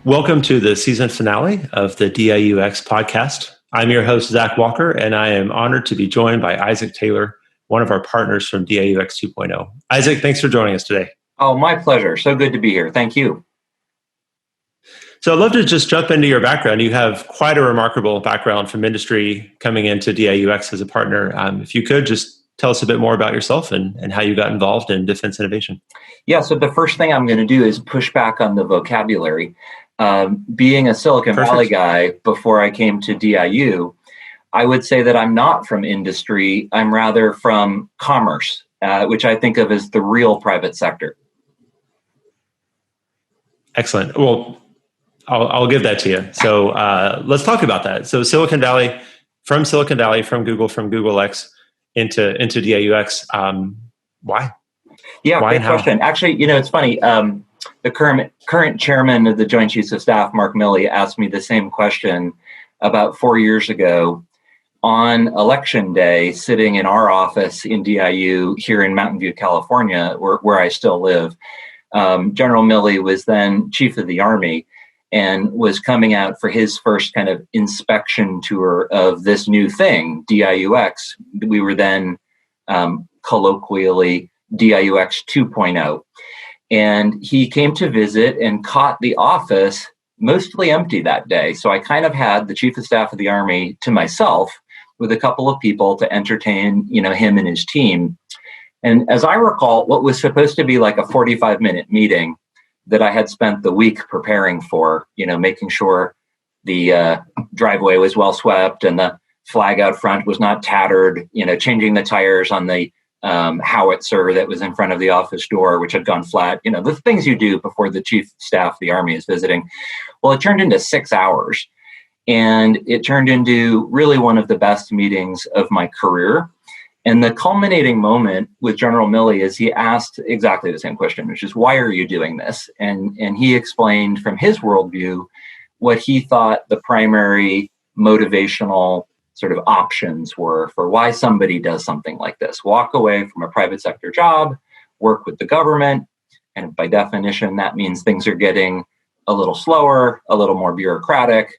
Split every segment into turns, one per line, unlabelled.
Welcome to the season finale of the DIUx podcast. I'm your host, Zach Walker, and I am honored to be joined by Isaac Taylor, one of our partners from DIUx 2.0. Isaac, thanks for joining us today.
Oh, my pleasure. So good to be here. Thank you.
So I'd love to just jump into your background. You have quite a remarkable background from industry coming into DIUx as a partner. If you could just tell us a bit more about yourself and how you got involved in defense innovation.
Yeah, so the first thing I'm going to do is push back on the vocabulary. Being a Silicon Valley guy before I came to DIU, I would say that I'm not from industry. I'm rather from commerce, which I think of as the real private sector.
Excellent. Well, I'll give that to you. So let's talk about that. So Silicon Valley, from Google, from DIUx into DIUx. Why?
Yeah, great question. Actually, it's funny. The current chairman of the Joint Chiefs of Staff, Mark Milley, asked me the same question about 4 years ago on election day, sitting in our office in DIU here in Mountain View, California, where I still live. General Milley was then Chief of the Army and was coming out for his first kind of inspection tour of this new thing, DIUx. We were then colloquially DIUx 2.0. And he came to visit and caught the office mostly empty that day. So I kind of had the Chief of Staff of the Army to myself with a couple of people to entertain, him and his team. And as I recall, what was supposed to be like a 45-minute meeting that I had spent the week preparing for, making sure the driveway was well swept and the flag out front was not tattered, changing the tires on the howitzer that was in front of the office door, which had gone flat, the things you do before the Chief of Staff of the Army is visiting. Well, it turned into 6 hours, and it turned into really one of the best meetings of my career. And the culminating moment with General Milley is he asked exactly the same question, which is, why are you doing this? And he explained from his worldview what he thought the primary motivational sort of options were for why somebody does something like this. Walk away from a private sector job, work with the government, and by definition, that means things are getting a little slower, a little more bureaucratic,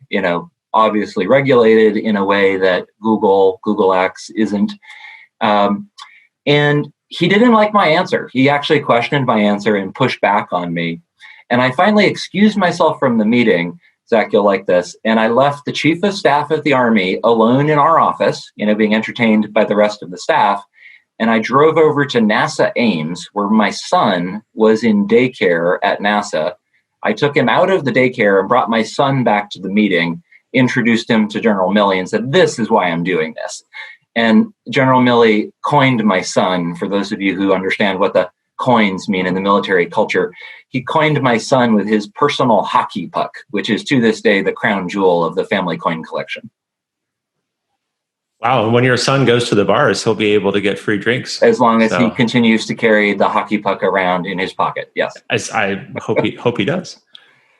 obviously regulated in a way that DIUx isn't. And he didn't like my answer. He actually questioned my answer and pushed back on me. And I finally excused myself from the meeting. Zach, you'll like this. And I left the Chief of Staff of the Army alone in our office, being entertained by the rest of the staff. And I drove over to NASA Ames, where my son was in daycare at NASA. I took him out of the daycare and brought my son back to the meeting, introduced him to General Milley and said, this is why I'm doing this. And General Milley coined my son, for those of you who understand what the coins mean in the military culture. He coined my son with his personal hockey puck, which is to this day the crown jewel of the family coin collection.
Wow. And when your son goes to the bars, he'll be able to get free drinks.
As long as he continues to carry the hockey puck around in his pocket. Yes.
I hope he does.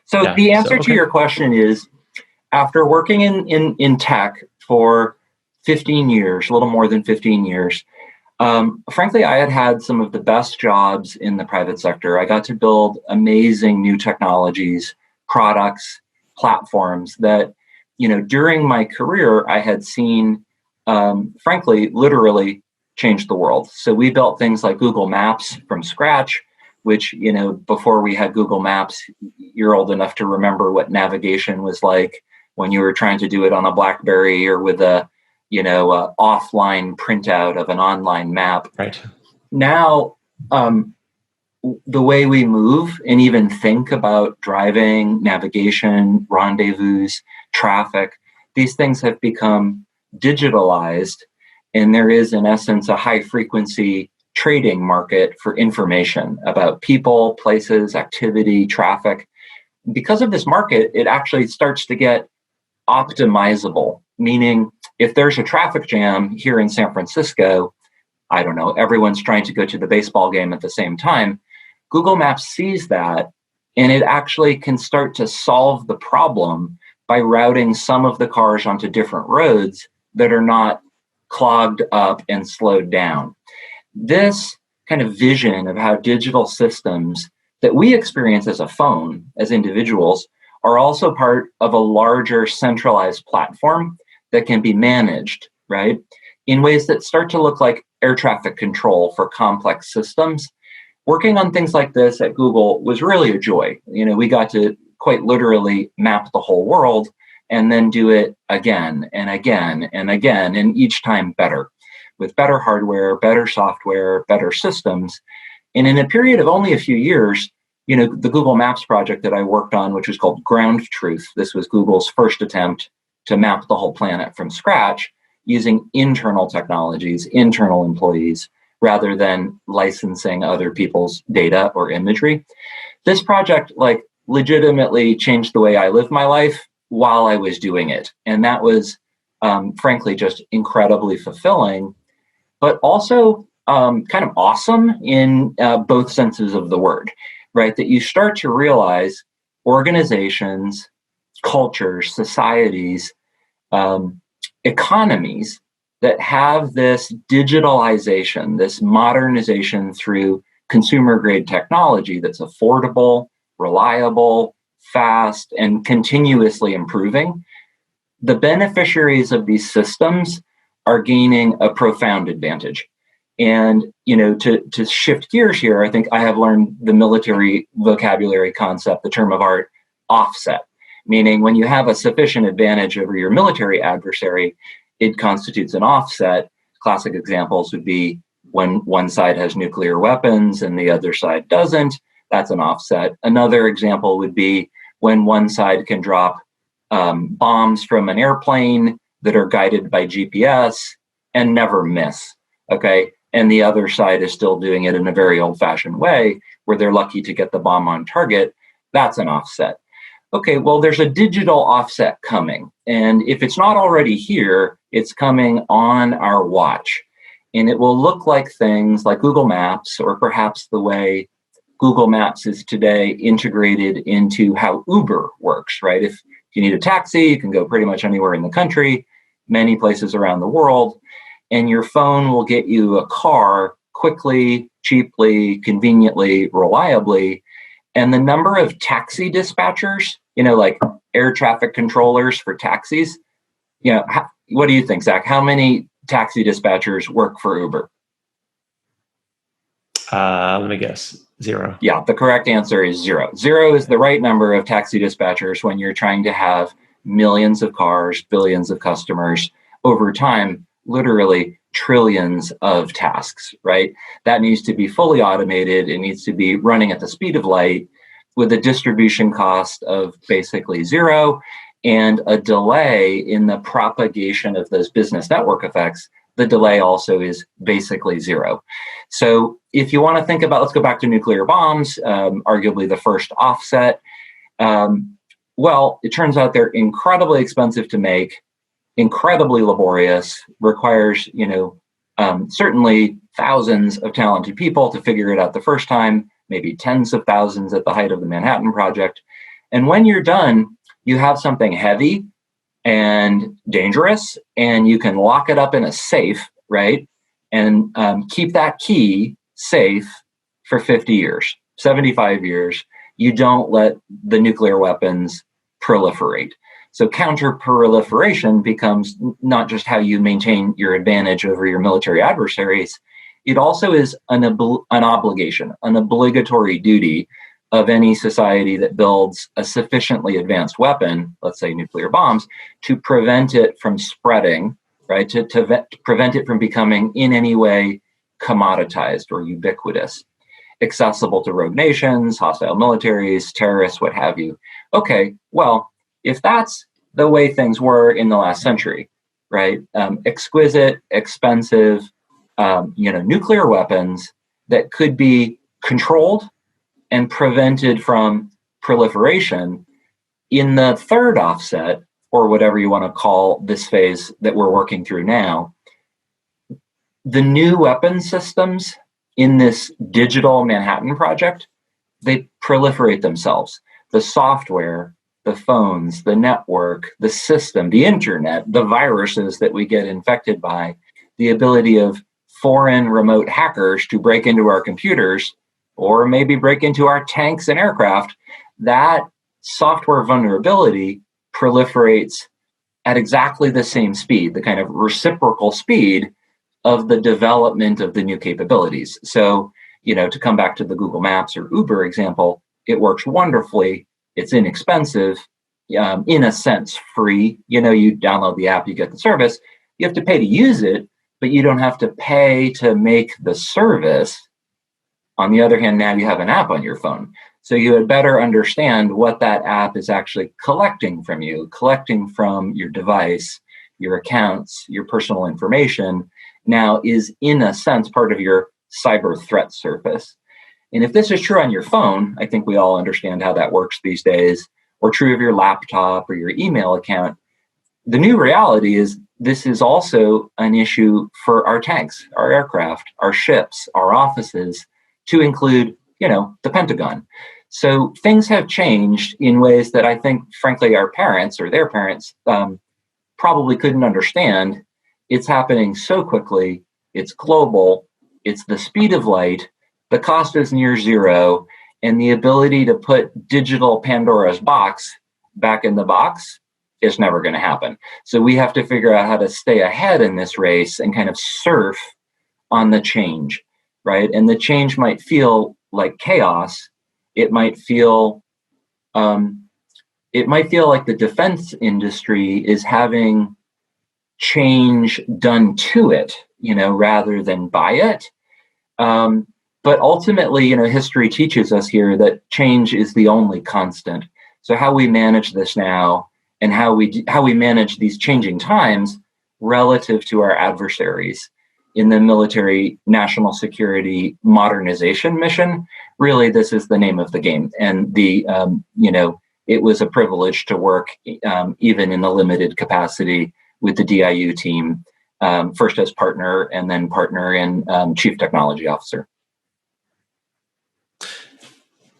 So yeah, the answer to your question is, after working in tech for 15 years, a little more than 15 years, frankly, I had some of the best jobs in the private sector. I got to build amazing new technologies, products, platforms that, during my career, I had seen, frankly, literally change the world. So we built things like Google Maps from scratch, which, before we had Google Maps, you're old enough to remember what navigation was like when you were trying to do it on a BlackBerry or with a offline printout of an online map.
Right.
Now, the way we move and even think about driving, navigation, rendezvous, traffic, these things have become digitalized. And there is, in essence, a high frequency trading market for information about people, places, activity, traffic. Because of this market, it actually starts to get optimizable, meaning if there's a traffic jam here in San Francisco, I don't know, everyone's trying to go to the baseball game at the same time, Google Maps sees that, and it actually can start to solve the problem by routing some of the cars onto different roads that are not clogged up and slowed down. This kind of vision of how digital systems that we experience as a phone, as individuals, are also part of a larger centralized platform that can be managed, right, in ways that start to look like air traffic control for complex systems. Working on things like this at Google was really a joy. We got to quite literally map the whole world and then do it again and again and again, and each time better, with better hardware, better software, better systems. And in a period of only a few years, the Google Maps project that I worked on, which was called Ground Truth, this was Google's first attempt to map the whole planet from scratch using internal technologies, internal employees, rather than licensing other people's data or imagery. This project legitimately changed the way I lived my life while I was doing it. And that was frankly just incredibly fulfilling, but also kind of awesome in both senses of the word, right? That you start to realize organizations, cultures, societies, economies that have this digitalization, this modernization through consumer grade technology that's affordable, reliable, fast, and continuously improving. The beneficiaries of these systems are gaining a profound advantage. And, to shift gears here, I think I have learned the military vocabulary concept, the term of art, offset, meaning when you have a sufficient advantage over your military adversary, it constitutes an offset. Classic examples would be when one side has nuclear weapons and the other side doesn't. That's an offset. Another example would be when one side can drop bombs from an airplane that are guided by GPS and never miss, okay? And the other side is still doing it in a very old-fashioned way where they're lucky to get the bomb on target. That's an offset. Okay, well, there's a digital offset coming. And if it's not already here, it's coming on our watch. And it will look like things like Google Maps, or perhaps the way Google Maps is today integrated into how Uber works, right? If you need a taxi, you can go pretty much anywhere in the country, many places around the world, and your phone will get you a car quickly, cheaply, conveniently, reliably. And the number of taxi dispatchers, like air traffic controllers for taxis, what do you think, Zach? How many taxi dispatchers work for Uber?
Let me guess. 0.
Yeah, the correct answer is 0. 0 is the right number of taxi dispatchers when you're trying to have millions of cars, billions of customers over time, literally trillions of tasks, right? That needs to be fully automated. It needs to be running at the speed of light with a distribution cost of basically 0 and a delay in the propagation of those business network effects. The delay also is basically 0. So if you want to think about, let's go back to nuclear bombs, arguably the first offset. Well, it turns out they're incredibly expensive to make, incredibly laborious, requires, certainly thousands of talented people to figure it out the first time, maybe tens of thousands at the height of the Manhattan Project. And when you're done, you have something heavy and dangerous, and you can lock it up in a safe, right? And keep that key safe for 50 years, 75 years. You don't let the nuclear weapons proliferate. So counter-proliferation becomes not just how you maintain your advantage over your military adversaries, it also is an obligation, an obligatory duty of any society that builds a sufficiently advanced weapon, let's say nuclear bombs, to prevent it from spreading, right? To prevent it from becoming in any way commoditized or ubiquitous, accessible to rogue nations, hostile militaries, terrorists, what have you. Okay, well, if that's the way things were in the last century, right? Exquisite, expensive, nuclear weapons that could be controlled and prevented from proliferation. In the third offset, or whatever you want to call this phase that we're working through now, the new weapon systems in this digital Manhattan Project, they proliferate themselves. The software, the phones, the network, the system, the internet, the viruses that we get infected by, the ability of foreign remote hackers to break into our computers or maybe break into our tanks and aircraft, that software vulnerability proliferates at exactly the same speed, the kind of reciprocal speed of the development of the new capabilities. So, to come back to the Google Maps or Uber example, it works wonderfully. It's inexpensive, in a sense, free. You download the app, you get the service. You have to pay to use it, but you don't have to pay to make the service. On the other hand, now you have an app on your phone. So you had better understand what that app is actually collecting from you, collecting from your device, your accounts, your personal information, now is in a sense part of your cyber threat surface. And if this is true on your phone, I think we all understand how that works these days, or true of your laptop or your email account. The new reality is this is also an issue for our tanks, our aircraft, our ships, our offices, to include, the Pentagon. So things have changed in ways that I think, frankly, our parents or their parents probably couldn't understand. It's happening so quickly. It's global. It's the speed of light. The cost is near zero. And the ability to put digital Pandora's box back in the box is never going to happen. So we have to figure out how to stay ahead in this race and kind of surf on the change, right? And the change might feel like chaos. It might feel like the defense industry is having change done to it, rather than by it. But ultimately, history teaches us here that change is the only constant. So how we manage this now and how we manage these changing times relative to our adversaries in the military national security modernization mission, really, this is the name of the game. And it was a privilege to work even in a limited capacity with the DIU team, first as partner and then partner and chief technology officer.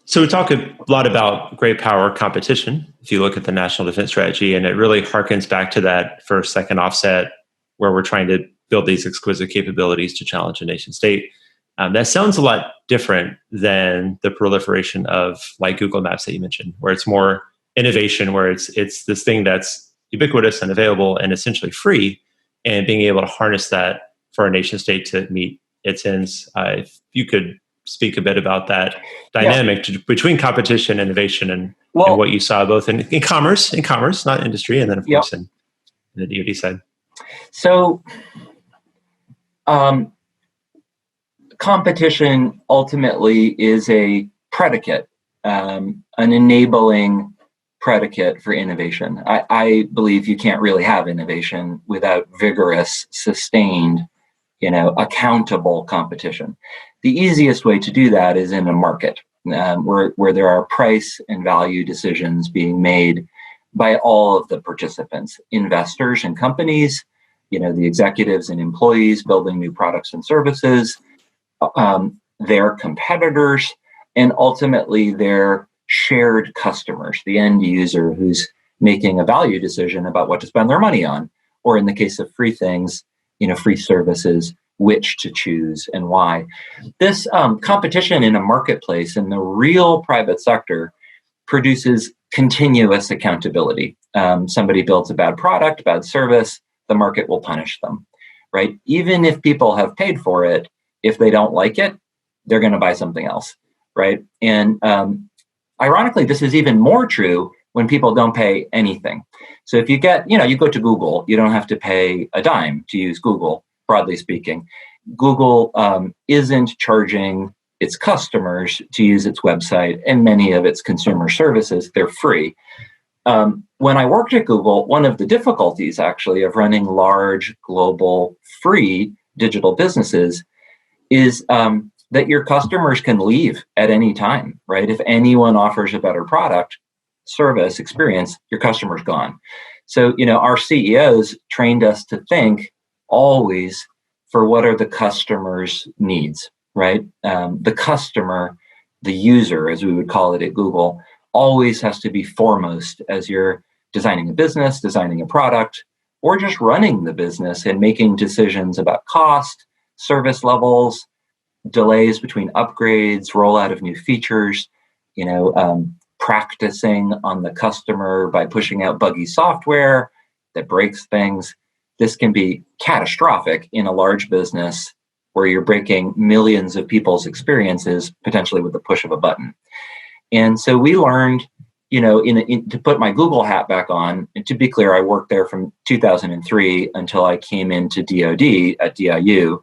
So we talk a lot about great power competition. If you look at the National Defense Strategy, and it really harkens back to that first, second offset, where we're trying to build these exquisite capabilities to challenge a nation state. That sounds a lot different than the proliferation of like Google Maps that you mentioned, where it's more innovation, where it's this thing that's ubiquitous and available and essentially free, and being able to harness that for a nation state to meet its ends. If you could speak a bit about that dynamic between competition, innovation, and what you saw both in commerce, not industry, and then of course in the DoD side.
So competition ultimately is a predicate, an enabling predicate for innovation. I believe you can't really have innovation without vigorous, sustained, accountable competition. The easiest way to do that is in a market where there are price and value decisions being made by all of the participants, investors and companies, the executives and employees building new products and services, their competitors, and ultimately their shared customers, the end user who's making a value decision about what to spend their money on, or in the case of free things, free services, which to choose and why. This competition in a marketplace in the real private sector produces continuous accountability. Somebody builds a bad product, bad service, the market will punish them, right? Even if people have paid for it, if they don't like it, they're going to buy something else, right? And ironically, this is even more true when people don't pay anything. So if you you go to Google, you don't have to pay a dime to use Google, broadly speaking. Google isn't charging its customers to use its website and many of its consumer services. They're free. When I worked at Google, one of the difficulties actually of running large, global, free digital businesses is that your customers can leave at any time, right? If anyone offers a better product, service, experience, your customer's gone. So, our CEOs trained us to think always for what are the customer's needs, right? The customer, the user, as we would call it at Google, always has to be foremost as you're designing a business, designing a product, or just running the business and making decisions about cost, service levels, delays between upgrades, rollout of new features, practicing on the customer by pushing out buggy software that breaks things. This can be catastrophic in a large business where you're breaking millions of people's experiences, potentially with the push of a button. And so we learned, to put my Google hat back on, and to be clear, I worked there from 2003 until I came into DoD at DIU.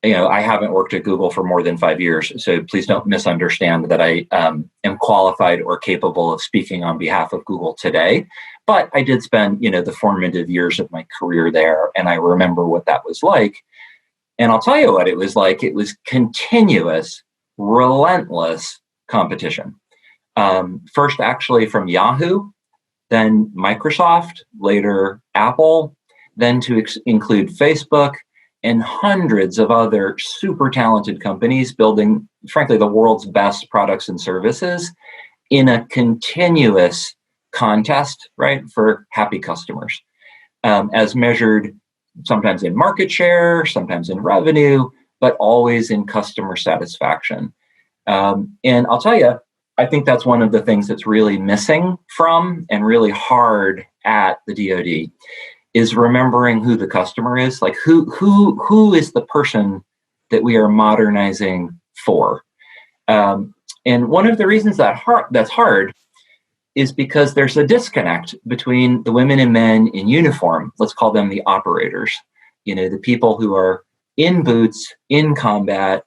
I haven't worked at Google for more than 5 years, so please don't misunderstand that I am qualified or capable of speaking on behalf of Google today. But I did spend, the formative years of my career there, and I remember what that was like. And I'll tell you what it was like. It was continuous, relentless competition. First, actually, from Yahoo, then Microsoft, later Apple, then to include Facebook, and hundreds of other super talented companies building, frankly, the world's best products and services in a continuous contest, right, for happy customers, as measured sometimes in market share, sometimes in revenue, but always in customer satisfaction. And I'll tell you, I think that's one of the things that's really missing from and really hard at the DoD is remembering who the customer is, like who is the person that we are modernizing for. And one of the reasons that's hard is because there's a disconnect between the women and men in uniform. Let's call them the operators, the people who are in boots, in combat,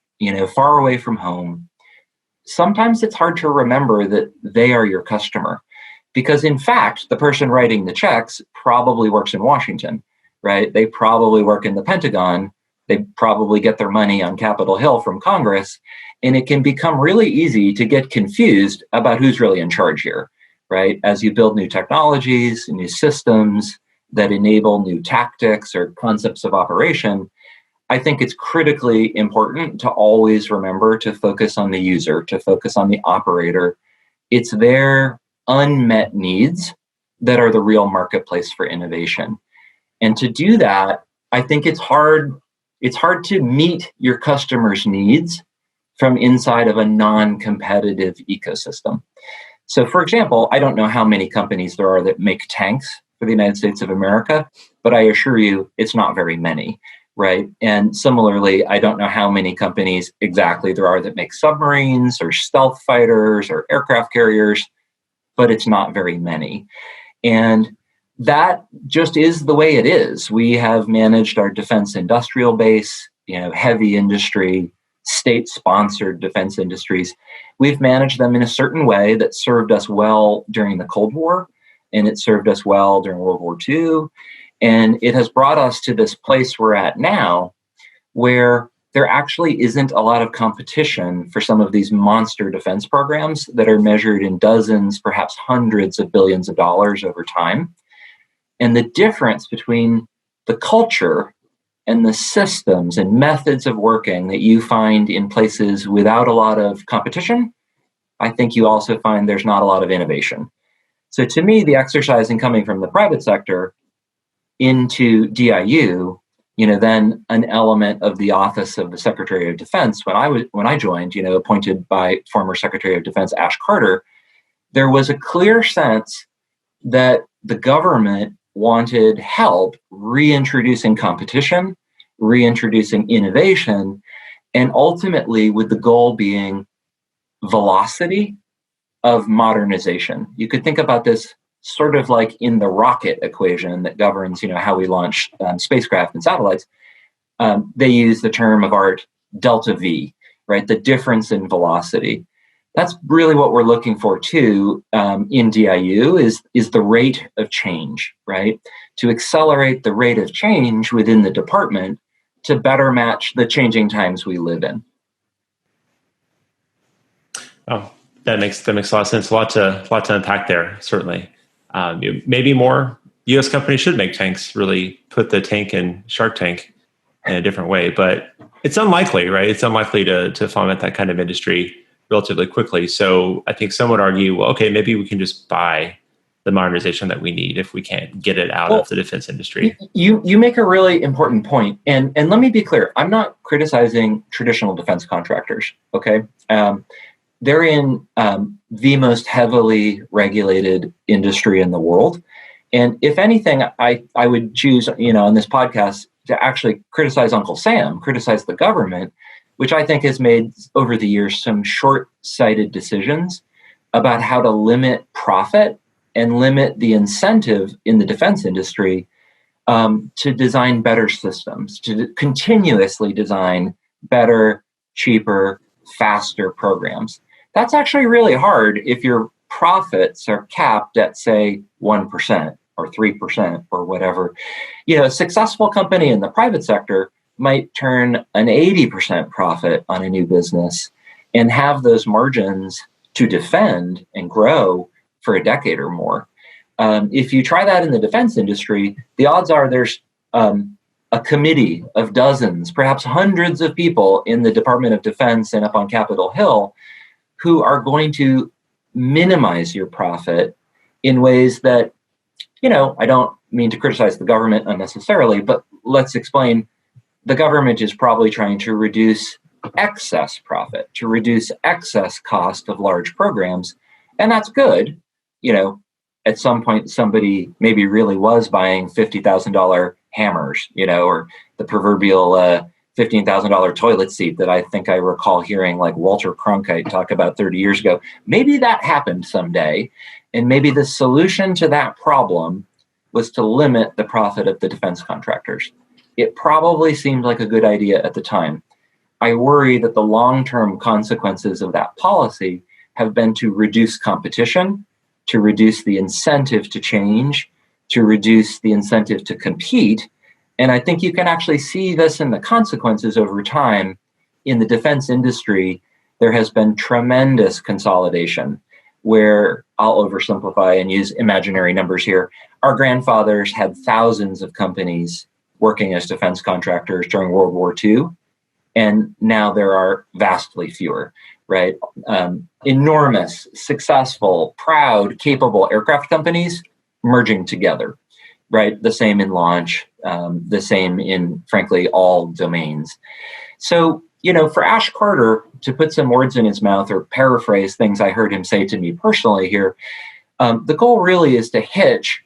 far away from home. Sometimes it's hard to remember that they are your customer because, in fact, the person writing the checks probably works in Washington, right? They probably work in the Pentagon. They probably get their money on Capitol Hill from Congress. And it can become really easy to get confused about who's really in charge here, right? As you build new technologies, new systems that enable new tactics or concepts of operation, I think it's critically important to always remember to focus on the user, to focus on the operator. It's their unmet needs that are the real marketplace for innovation. And to do that, I think it's hard to meet your customers' needs from inside of a non-competitive ecosystem. So, for example, I don't know how many companies there are that make tanks for the United States of America, but I assure you it's not very many. Right. And similarly, I don't know how many companies exactly there are that make submarines or stealth fighters or aircraft carriers, but it's not very many. And that just is the way it is. We have managed our defense industrial base, heavy industry, state-sponsored defense industries. We've managed them in a certain way that served us well during the Cold War, and it served us well during World War II. And it has brought us to this place we're at now where there actually isn't a lot of competition for some of these monster defense programs that are measured in dozens, perhaps hundreds of billions of dollars over time. And the difference between the culture and the systems and methods of working that you find in places without a lot of competition, I think you also find there's not a lot of innovation. So to me, the exercise in coming from the private sector into DIU, then an element of the Office of the Secretary of Defense. When I joined, appointed by former Secretary of Defense Ash Carter, there was a clear sense that the government wanted help reintroducing competition, reintroducing innovation, and ultimately with the goal being velocity of modernization. You could think about this sort of like in the rocket equation that governs, how we launch spacecraft and satellites. They use the term of art delta V, right? The difference in velocity. That's really what we're looking for too in DIU is the rate of change, right? To accelerate the rate of change within the department to better match the changing times we live in.
Oh, that makes a lot of sense. A lot to unpack there, certainly. Maybe more U.S. companies should make tanks, really put the tank in Shark Tank in a different way. But it's unlikely, right? It's unlikely to foment that kind of industry relatively quickly. So I think some would argue, well, okay, maybe we can just buy the modernization that we need if we can't get it out of the defense industry.
You make a really important point. And let me be clear. I'm not criticizing traditional defense contractors, okay? they're in the most heavily regulated industry in the world. And if anything, I would choose, on this podcast to actually criticize Uncle Sam, criticize the government, which I think has made over the years some short-sighted decisions about how to limit profit and limit the incentive in the defense industry to design better systems, to continuously design better, cheaper, faster programs. That's actually really hard if your profits are capped at, say, 1% or 3% or whatever. A successful company in the private sector might turn an 80% profit on a new business and have those margins to defend and grow for a decade or more. If you try that in the defense industry, the odds are there's a committee of dozens, perhaps hundreds of people in the Department of Defense and up on Capitol Hill who are going to minimize your profit in ways that, I don't mean to criticize the government unnecessarily, but let's explain. The government is probably trying to reduce excess profit, to reduce excess cost of large programs. And that's good. At some point, somebody maybe really was buying $50,000 hammers, or the proverbial $15,000 toilet seat that I think I recall hearing like Walter Cronkite talk about 30 years ago. Maybe that happened someday. And maybe the solution to that problem was to limit the profit of the defense contractors. It probably seemed like a good idea at the time. I worry that the long-term consequences of that policy have been to reduce competition, to reduce the incentive to change, to reduce the incentive to compete. And I think you can actually see this in the consequences over time. In the defense industry, there has been tremendous consolidation where, I'll oversimplify and use imaginary numbers here, our grandfathers had thousands of companies working as defense contractors during World War II, and now there are vastly fewer, right? Enormous, successful, proud, capable aircraft companies merging together, right? The same in launch, the same in, frankly, all domains. So, for Ash Carter, to put some words in his mouth or paraphrase things I heard him say to me personally here, the goal really is to hitch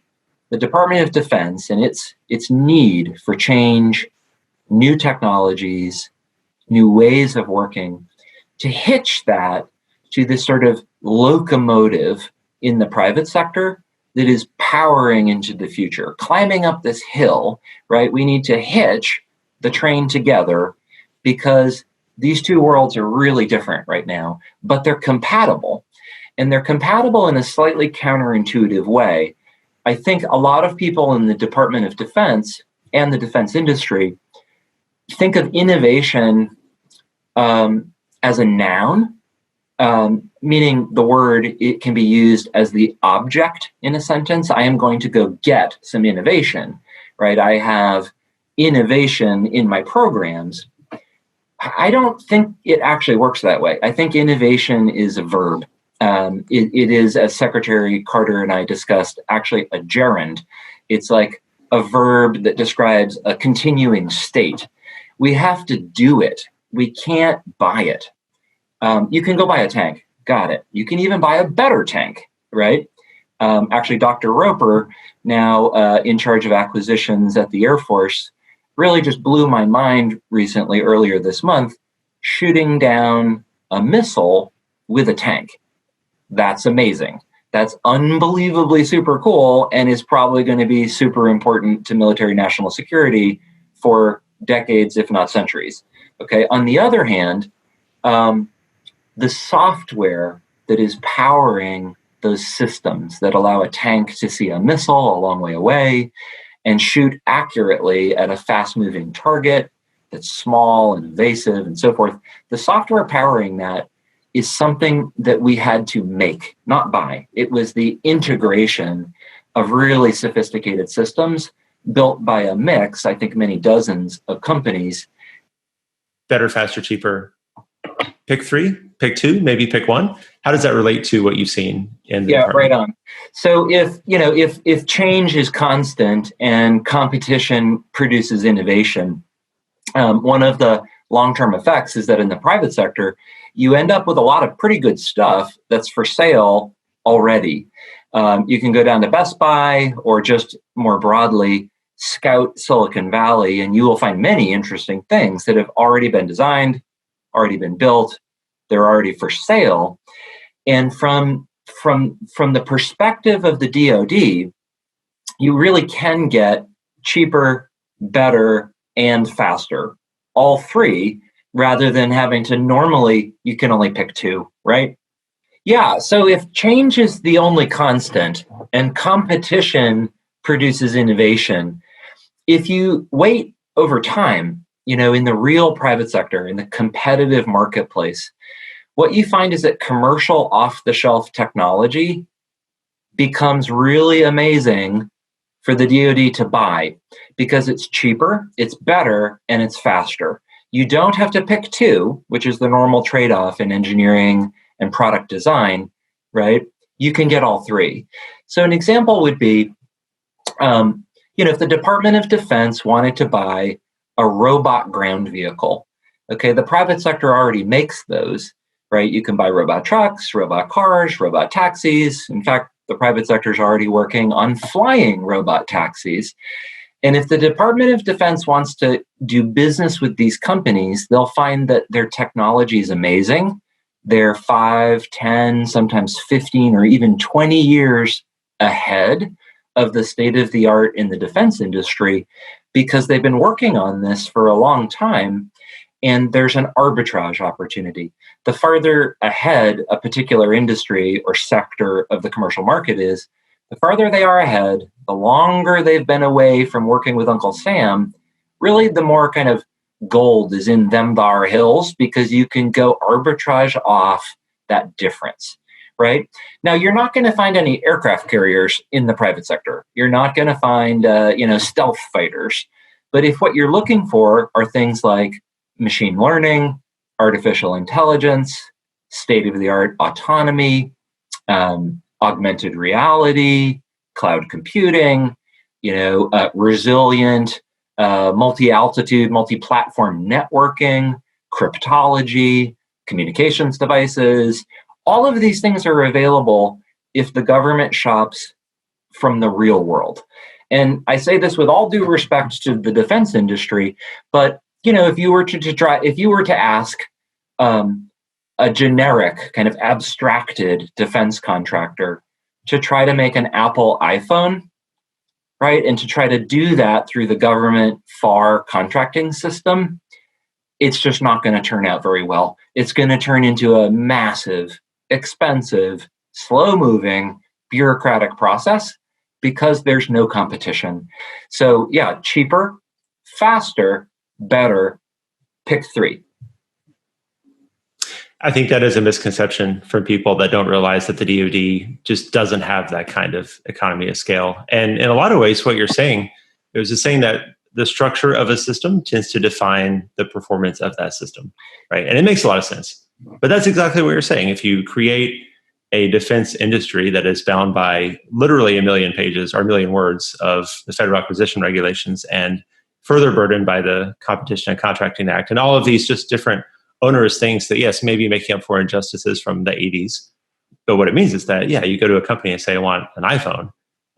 the Department of Defense and its need for change, new technologies, new ways of working, to hitch that to this sort of locomotive in the private sector that is powering into the future, climbing up this hill, right? We need to hitch the train together because these two worlds are really different right now, but they're compatible. And they're compatible in a slightly counterintuitive way. I think a lot of people in the Department of Defense and the defense industry think of innovation as a noun, meaning the word, it can be used as the object in a sentence. I am going to go get some innovation, right? I have innovation in my programs. I don't think it actually works that way. I think innovation is a verb. It is, as Secretary Carter and I discussed, actually a gerund. It's like a verb that describes a continuing state. We have to do it. We can't buy it. You can go buy a tank. Got it. You can even buy a better tank, right? Actually, Dr. Roper, now in charge of acquisitions at the Air Force, really just blew my mind recently, earlier this month, shooting down a missile with a tank. That's amazing. That's unbelievably super cool and is probably going to be super important to military national security for decades, if not centuries. Okay. On the other hand, the software that is powering those systems that allow a tank to see a missile a long way away and shoot accurately at a fast-moving target that's small and evasive and so forth, the software powering that is something that we had to make, not buy. It was the integration of really sophisticated systems built by a mix, I think many dozens of companies.
Better, faster, cheaper. Pick three, pick two, maybe pick one. How does that relate to what you've seen in the department?
Right on. So if change is constant and competition produces innovation, one of the long-term effects is that in the private sector, you end up with a lot of pretty good stuff that's for sale already. You can go down to Best Buy or just more broadly scout Silicon Valley, and you will find many interesting things that have already been designed, already been built, they're already for sale. And from the perspective of the DoD, you really can get cheaper, better, and faster, all three, rather than having to normally, you can only pick two, right? Yeah, so if change is the only constant and competition produces innovation, if you wait over time, in the real private sector, in the competitive marketplace, what you find is that commercial off-the-shelf technology becomes really amazing for the DoD to buy because it's cheaper, it's better, and it's faster. You don't have to pick two, which is the normal trade-off in engineering and product design, right? You can get all three. So an example would be, if the Department of Defense wanted to buy a robot ground vehicle, okay, the private sector already makes those, right? You can buy robot trucks, robot cars, robot taxis. In fact, the private sector is already working on flying robot taxis. And if the Department of Defense wants to do business with these companies, they'll find that their technology is amazing. They're 5, 10, sometimes 15, or even 20 years ahead of the state of the art in the defense industry because they've been working on this for a long time. And there's an arbitrage opportunity. The farther ahead a particular industry or sector of the commercial market is, the farther they are ahead, the longer they've been away from working with Uncle Sam, really the more kind of gold is in them thar hills because you can go arbitrage off that difference, right? Now, you're not going to find any aircraft carriers in the private sector. You're not going to find, stealth fighters. But if what you're looking for are things like machine learning, artificial intelligence, state-of-the-art autonomy, augmented reality, cloud computing, resilient, multi-altitude, multi-platform networking, cryptology, communications devices, all of these things are available if the government shops from the real world. And I say this with all due respect to the defense industry, but if you were to ask a generic kind of abstracted defense contractor to try to make an Apple iPhone, right, and to try to do that through the government FAR contracting system, it's just not going to turn out very well. It's going to turn into a massive, expensive, slow-moving, bureaucratic process because there's no competition. So yeah, cheaper, faster, better, pick three.
I think that is a misconception for people that don't realize that the DoD just doesn't have that kind of economy of scale. And in a lot of ways, what you're saying, is just saying that the structure of a system tends to define the performance of that system, right? And it makes a lot of sense. But that's exactly what you're saying. If you create a defense industry that is bound by literally 1 million pages or 1 million words of the federal acquisition regulations and further burdened by the Competition and Contracting Act and all of these just different onerous things that, yes, maybe making up for injustices from the 80s. But what it means is that, yeah, you go to a company and say, I want an iPhone.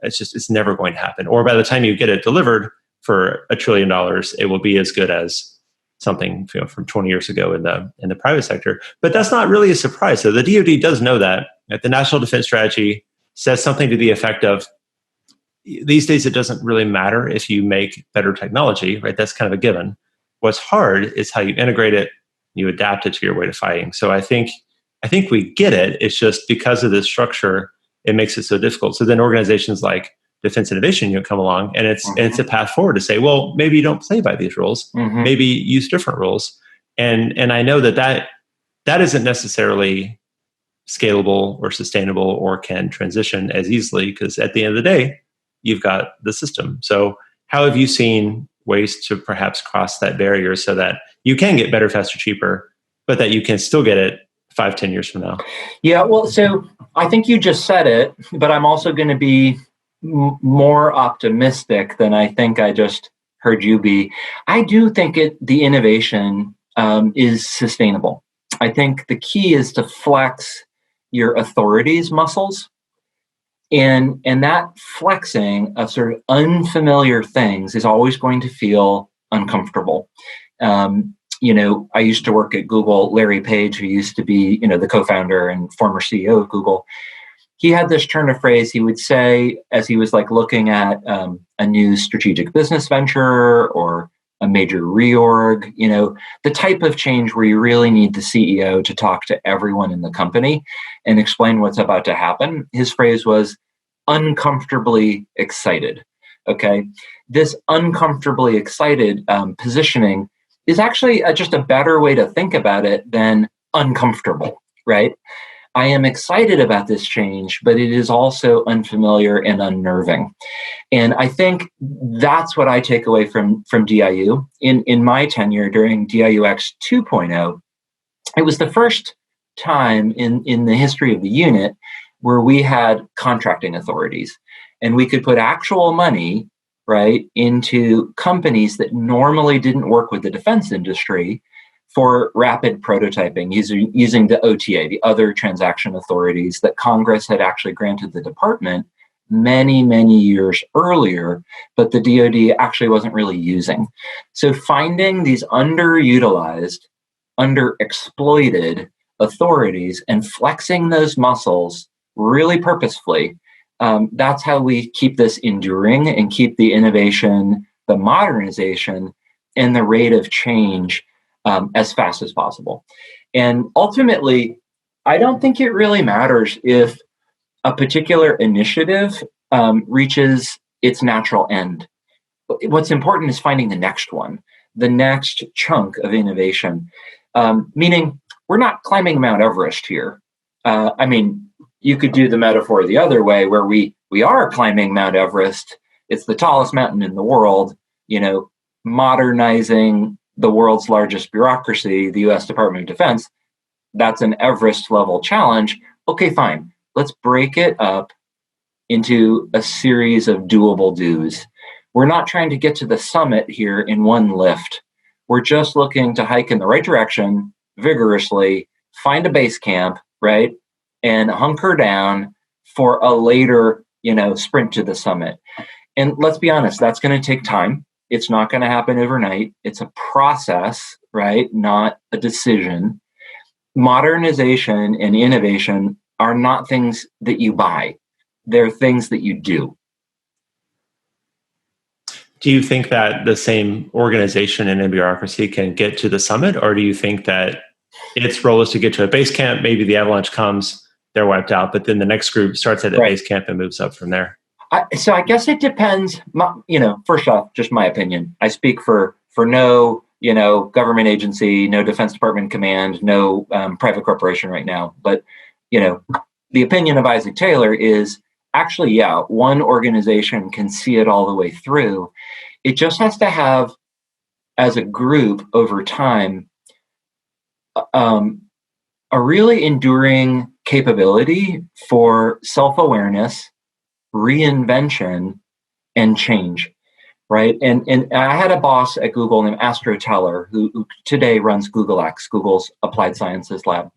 It's never going to happen. Or by the time you get it delivered for $1 trillion, it will be as good as something from 20 years ago in the private sector. But that's not really a surprise. So the DoD does know that. The National Defense Strategy says something to the effect of, these days it doesn't really matter if you make better technology, right? That's kind of a given. What's hard is how you integrate it, you adapt it to your way of fighting. So I think we get it. It's just because of this structure, it makes it so difficult. So then organizations like Defense Innovation Unit come along, and it's a path forward to say, well, maybe you don't play by these rules. Maybe use different rules. And I know that isn't necessarily scalable or sustainable or can transition as easily because at the end of the day, you've got the system. So how have you seen ways to perhaps cross that barrier so that you can get better, faster, cheaper, but that you can still get it 5-10 years from now?
Yeah, well, so I think you just said it, but I'm also going to be more optimistic than I think I just heard you be. I do think the innovation is sustainable. I think the key is to flex your authorities muscles. And that flexing of sort of unfamiliar things is always going to feel uncomfortable. I used to work at Google. Larry Page, who used to be, the co-founder and former CEO of Google, he had this turn of phrase he would say as he was like looking at a new strategic business venture or a major reorg, the type of change where you really need the CEO to talk to everyone in the company and explain what's about to happen. His phrase was uncomfortably excited. Okay. This uncomfortably excited positioning is actually just a better way to think about it than uncomfortable, right? I am excited about this change, but it is also unfamiliar and unnerving. And I think that's what I take away from DIU. In my tenure during DIUx 2.0, it was the first time in the history of the unit where we had contracting authorities, and we could put actual money, right, into companies that normally didn't work with the defense industry for rapid prototyping using the OTA, the other transaction authorities that Congress had actually granted the department many, many years earlier, but the DoD actually wasn't really using. So finding these underutilized, underexploited authorities and flexing those muscles really purposefully, that's how we keep this enduring and keep the innovation, the modernization, and the rate of change as fast as possible. And ultimately, I don't think it really matters if a particular initiative reaches its natural end. What's important is finding the next one, the next chunk of innovation, meaning we're not climbing Mount Everest here. You could do the metaphor the other way, where we are climbing Mount Everest. It's the tallest mountain in the world, modernizing the world's largest bureaucracy, the US Department of Defense. That's an Everest level challenge. Okay, fine. Let's break it up into a series of doable do's. We're not trying to get to the summit here in one lift. We're just looking to hike in the right direction vigorously, find a base camp, right? And hunker down for a later, sprint to the summit. And let's be honest, that's going to take time. It's not going to happen overnight. It's a process, right? Not a decision. Modernization and innovation are not things that you buy. They're things that you do.
Do you think that the same organization and bureaucracy can get to the summit, or do you think that its role is to get to a base camp? Maybe the avalanche comes, they're wiped out, but then the next group starts at a base camp and moves up from there.
So I guess it depends. First off, just my opinion. I speak for no, government agency, no Defense Department command, no private corporation right now. But the opinion of Isaac Taylor is actually, yeah, one organization can see it all the way through. It just has to have, as a group over time, a really enduring capability for self-awareness, reinvention, and change, right? And I had a boss at Google named Astro Teller, who today runs DIUx, Google's applied sciences lab.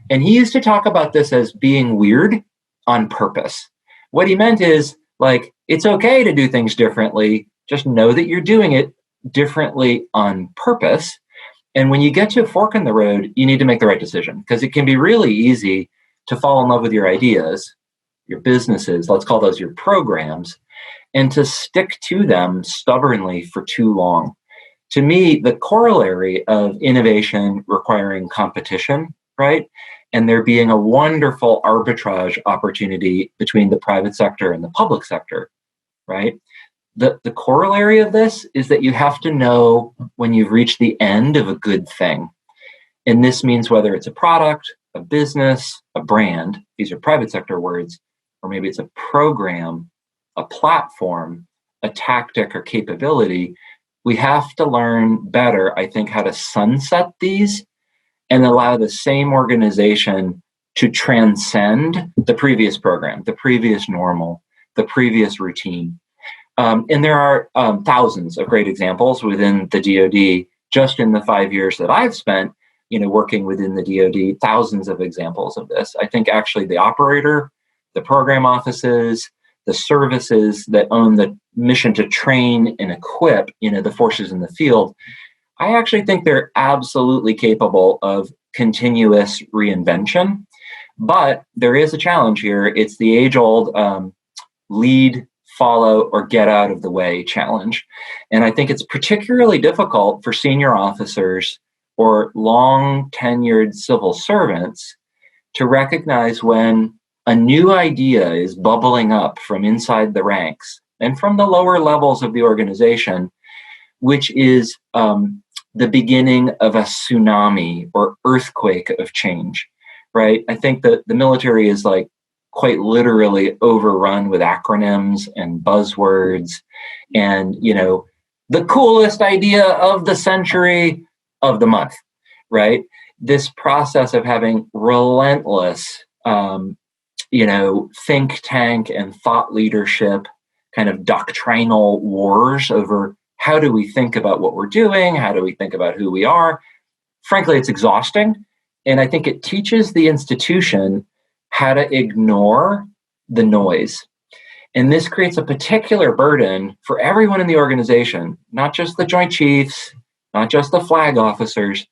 And he used to talk about this as being weird on purpose. What he meant is, like, it's okay to do things differently. Just know that you're doing it differently on purpose. And when you get to a fork in the road, you need to make the right decision, because it can be really easy to fall in love with your ideas, your businesses, let's call those your programs, and to stick to them stubbornly for too long. To me, the corollary of innovation requiring competition, right? And there being a wonderful arbitrage opportunity between the private sector and the public sector, right? The corollary of this is that you have to know when you've reached the end of a good thing. And this means whether it's a product, a business, a brand, these are private sector words, or maybe it's a program, a platform, a tactic or capability, we have to learn better, I think, how to sunset these and allow the same organization to transcend the previous program, the previous normal, the previous routine. And there are thousands of great examples within the DoD just in the 5 years that I've spent working within the DoD, thousands of examples of this. I think actually the operator, the program offices, the services that own the mission to train and equip, the forces in the field, I actually think they're absolutely capable of continuous reinvention. But there is a challenge here. It's the age-old lead, follow, or get out of the way challenge. And I think it's particularly difficult for senior officers or long-tenured civil servants to recognize when a new idea is bubbling up from inside the ranks and from the lower levels of the organization, which is the beginning of a tsunami or earthquake of change, right? I think that the military is like quite literally overrun with acronyms and buzzwords and, the coolest idea of the century of the month, right? This process of having relentless, think tank and thought leadership kind of doctrinal wars over how do we think about what we're doing? How do we think about who we are? Frankly, it's exhausting. And I think it teaches the institution how to ignore the noise. And this creates a particular burden for everyone in the organization, not just the Joint Chiefs, not just the flag officers.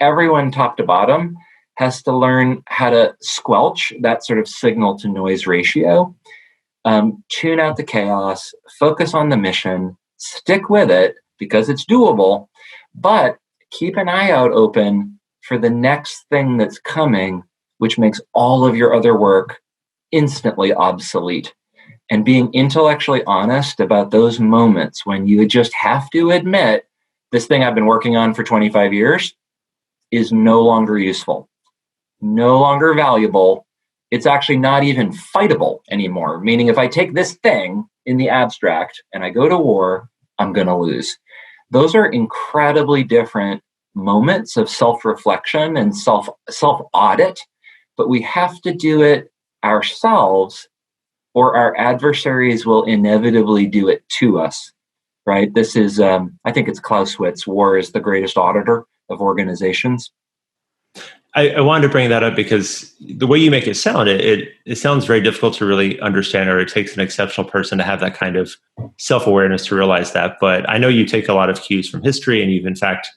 Everyone top to bottom has to learn how to squelch that sort of signal to noise ratio, tune out the chaos, focus on the mission, stick with it because it's doable, but keep an eye out open for the next thing that's coming, which makes all of your other work instantly obsolete. And being intellectually honest about those moments when you just have to admit this thing I've been working on for 25 years is no longer useful, no longer valuable. It's actually not even fightable anymore. Meaning if I take this thing in the abstract and I go to war, I'm going to lose. Those are incredibly different moments of self-reflection and self-audit, but we have to do it ourselves or our adversaries will inevitably do it to us, right? This is, I think it's Clausewitz, war is the greatest auditor of organizations.
I wanted to bring that up because the way you make it sound, it sounds very difficult to really understand, or it takes an exceptional person to have that kind of self-awareness to realize that. But I know you take a lot of cues from history, and you've in fact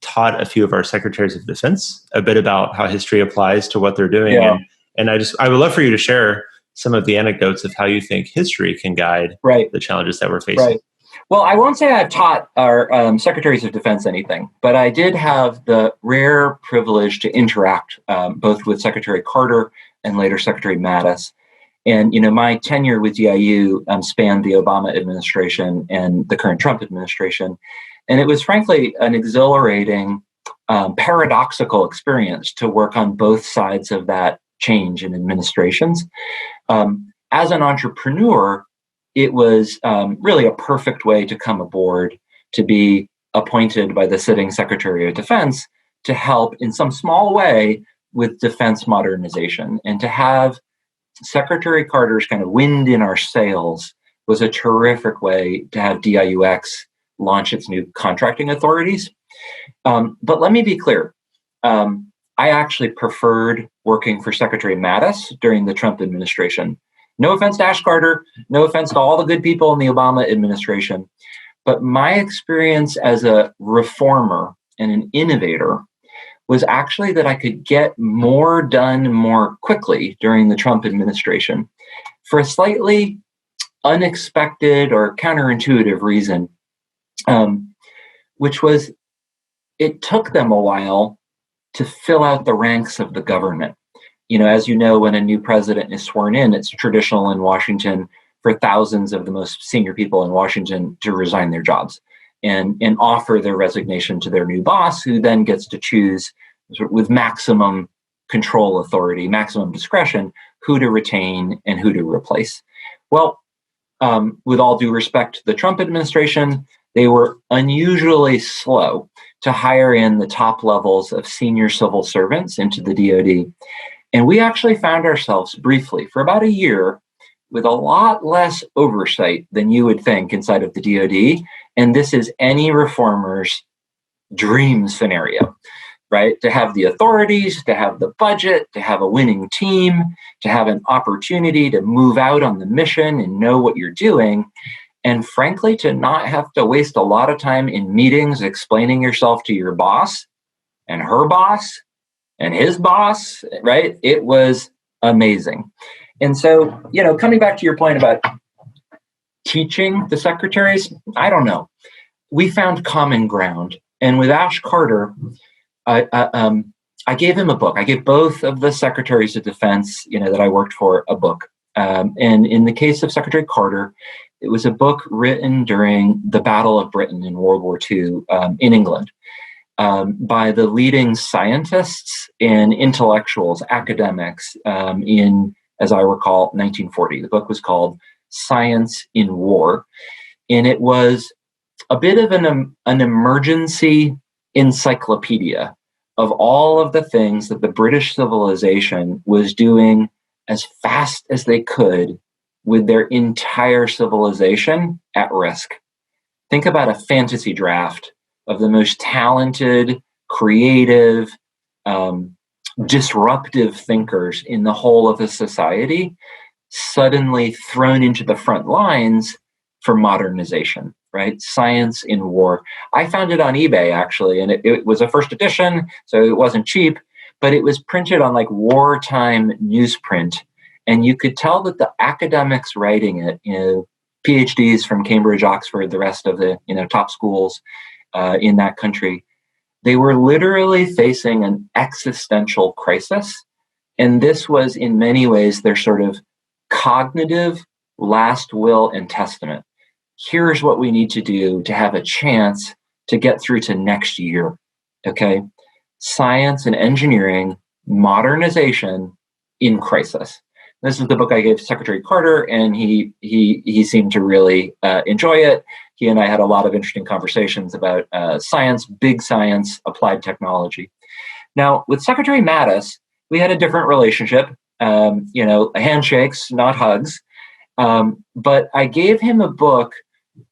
taught a few of our secretaries of defense a bit about how history applies to what they're doing.
Yeah.
And I would love for you to share some of the anecdotes of how you think history can guide the challenges that we're facing.
Right. Well, I won't say I've taught our secretaries of defense anything, but I did have the rare privilege to interact both with Secretary Carter and later Secretary Mattis. And, my tenure with DIU spanned the Obama administration and the current Trump administration. And it was frankly an exhilarating, paradoxical experience to work on both sides of that change in administrations. As an entrepreneur, it was really a perfect way to come aboard, to be appointed by the sitting Secretary of Defense to help in some small way with defense modernization. And to have Secretary Carter's kind of wind in our sails was a terrific way to have DIUx launch its new contracting authorities. But let me be clear. I actually preferred working for Secretary Mattis during the Trump administration. No offense to Ash Carter, no offense to all the good people in the Obama administration, but my experience as a reformer and an innovator was actually that I could get more done more quickly during the Trump administration for a slightly unexpected or counterintuitive reason, which was it took them a while to fill out the ranks of the government. As you know, when a new president is sworn in, it's traditional in Washington for thousands of the most senior people in Washington to resign their jobs and offer their resignation to their new boss, who then gets to choose with maximum control authority, maximum discretion, who to retain and who to replace. Well, with all due respect to the Trump administration, they were unusually slow to hire in the top levels of senior civil servants into the DoD. And we actually found ourselves briefly for about a year with a lot less oversight than you would think inside of the DoD. And this is any reformer's dream scenario. right? To have the authorities, to have the budget, to have a winning team, to have an opportunity to move out on the mission and know what you're doing. And frankly, to not have to waste a lot of time in meetings explaining yourself to your boss and her boss and his boss, right? It was amazing. And so, coming back to your point about teaching the secretaries, I don't know. We found common ground. And with Ash Carter, I gave him a book. I gave both of the secretaries of defense, that I worked for, a book. And in the case of Secretary Carter, it was a book written during the Battle of Britain in World War II in England by the leading scientists and intellectuals, academics in, as I recall, 1940. The book was called Science in War. And it was a bit of an emergency encyclopedia of all of the things that the British civilization was doing as fast as they could with their entire civilization at risk. Think about a fantasy draft of the most talented, creative, disruptive thinkers in the whole of the society suddenly thrown into the front lines for modernization, right? Science in War. I found it on eBay, actually, and it was a first edition, so it wasn't cheap, but it was printed on like wartime newsprint. And you could tell that the academics writing it, PhDs from Cambridge, Oxford, the rest of the top schools in that country, they were literally facing an existential crisis. And this was in many ways their sort of cognitive last will and testament. Here's what we need to do to have a chance to get through to next year. Okay. Science and engineering, modernization in crisis. This is the book I gave to Secretary Carter, and he seemed to really enjoy it. He and I had a lot of interesting conversations about science, big science, applied technology. Now, with Secretary Mattis, we had a different relationship. Handshakes, not hugs. But I gave him a book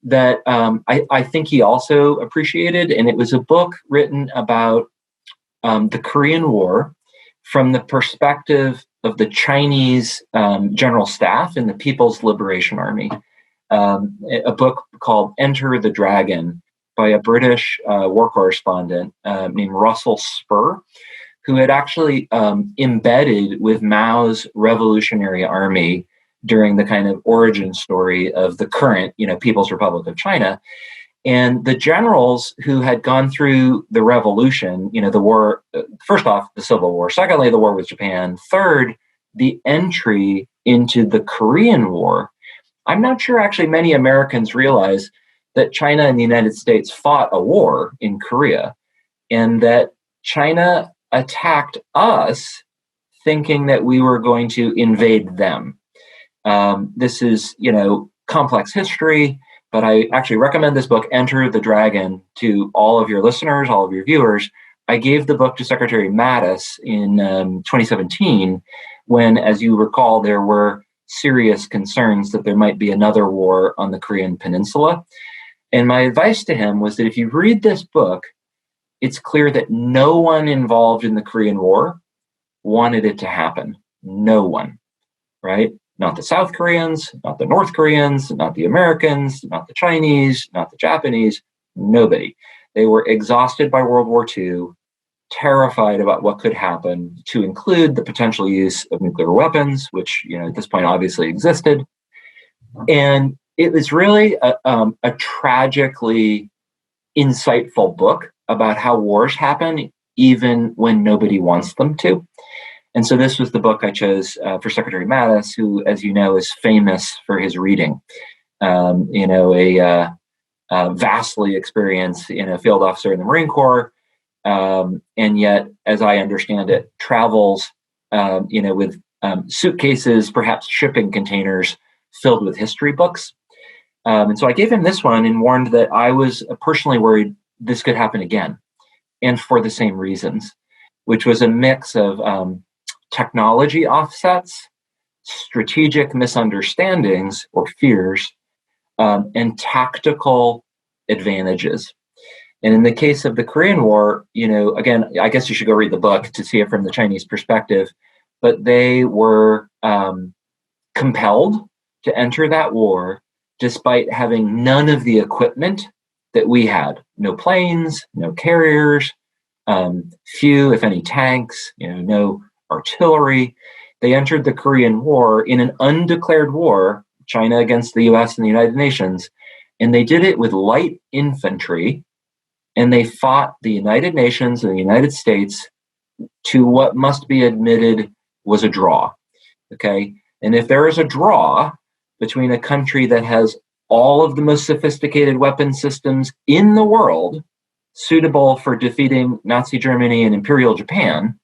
that I think he also appreciated, and it was a book written about the Korean War from the perspective of the Chinese General Staff in the People's Liberation Army. A book called Enter the Dragon by a British war correspondent named Russell Spur, who had actually embedded with Mao's Revolutionary Army during the kind of origin story of the current, People's Republic of China. And the generals who had gone through the revolution, the war, first off, the Civil War, secondly, the war with Japan, third, the entry into the Korean War. I'm not sure actually many Americans realize that China and the United States fought a war in Korea, and that China attacked us thinking that we were going to invade them. This is, complex history, but I actually recommend this book, Enter the Dragon, to all of your listeners, all of your viewers. I gave the book to Secretary Mattis in 2017 when, as you recall, there were serious concerns that there might be another war on the Korean Peninsula. And my advice to him was that if you read this book, it's clear that no one involved in the Korean War wanted it to happen. No one, right? Not the South Koreans, not the North Koreans, not the Americans, not the Chinese, not the Japanese, nobody. They were exhausted by World War II, terrified about what could happen, to include the potential use of nuclear weapons, which, at this point obviously existed. And it was really a tragically insightful book about how wars happen, even when nobody wants them to. And so this was the book I chose for Secretary Mattis, who, as you know, is famous for his reading. A vastly experienced, field officer in the Marine Corps, and yet, as I understand it, travels, with suitcases, perhaps shipping containers filled with history books. And so I gave him this one and warned that I was personally worried this could happen again, and for the same reasons, which was a mix of technology offsets, strategic misunderstandings or fears, and tactical advantages. And in the case of the Korean War, again, I guess you should go read the book to see it from the Chinese perspective, but they were compelled to enter that war despite having none of the equipment that we had. No planes, no carriers, few, if any, tanks, no artillery. They entered the Korean War in an undeclared war, China against the US and the United Nations, and they did it with light infantry, and they fought the United Nations and the United States to what must be admitted was a draw. Okay. And if there is a draw between a country that has all of the most sophisticated weapon systems in the world suitable for defeating Nazi Germany and Imperial Japan,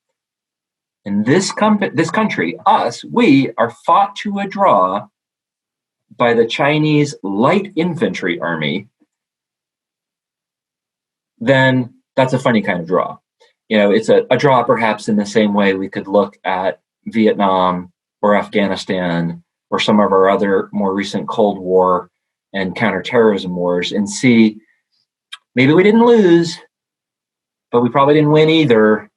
and this country, us, we are fought to a draw by the Chinese light infantry army, then that's a funny kind of draw. It's a draw perhaps in the same way we could look at Vietnam or Afghanistan or some of our other more recent Cold War and counterterrorism wars and see maybe we didn't lose, but we probably didn't win either.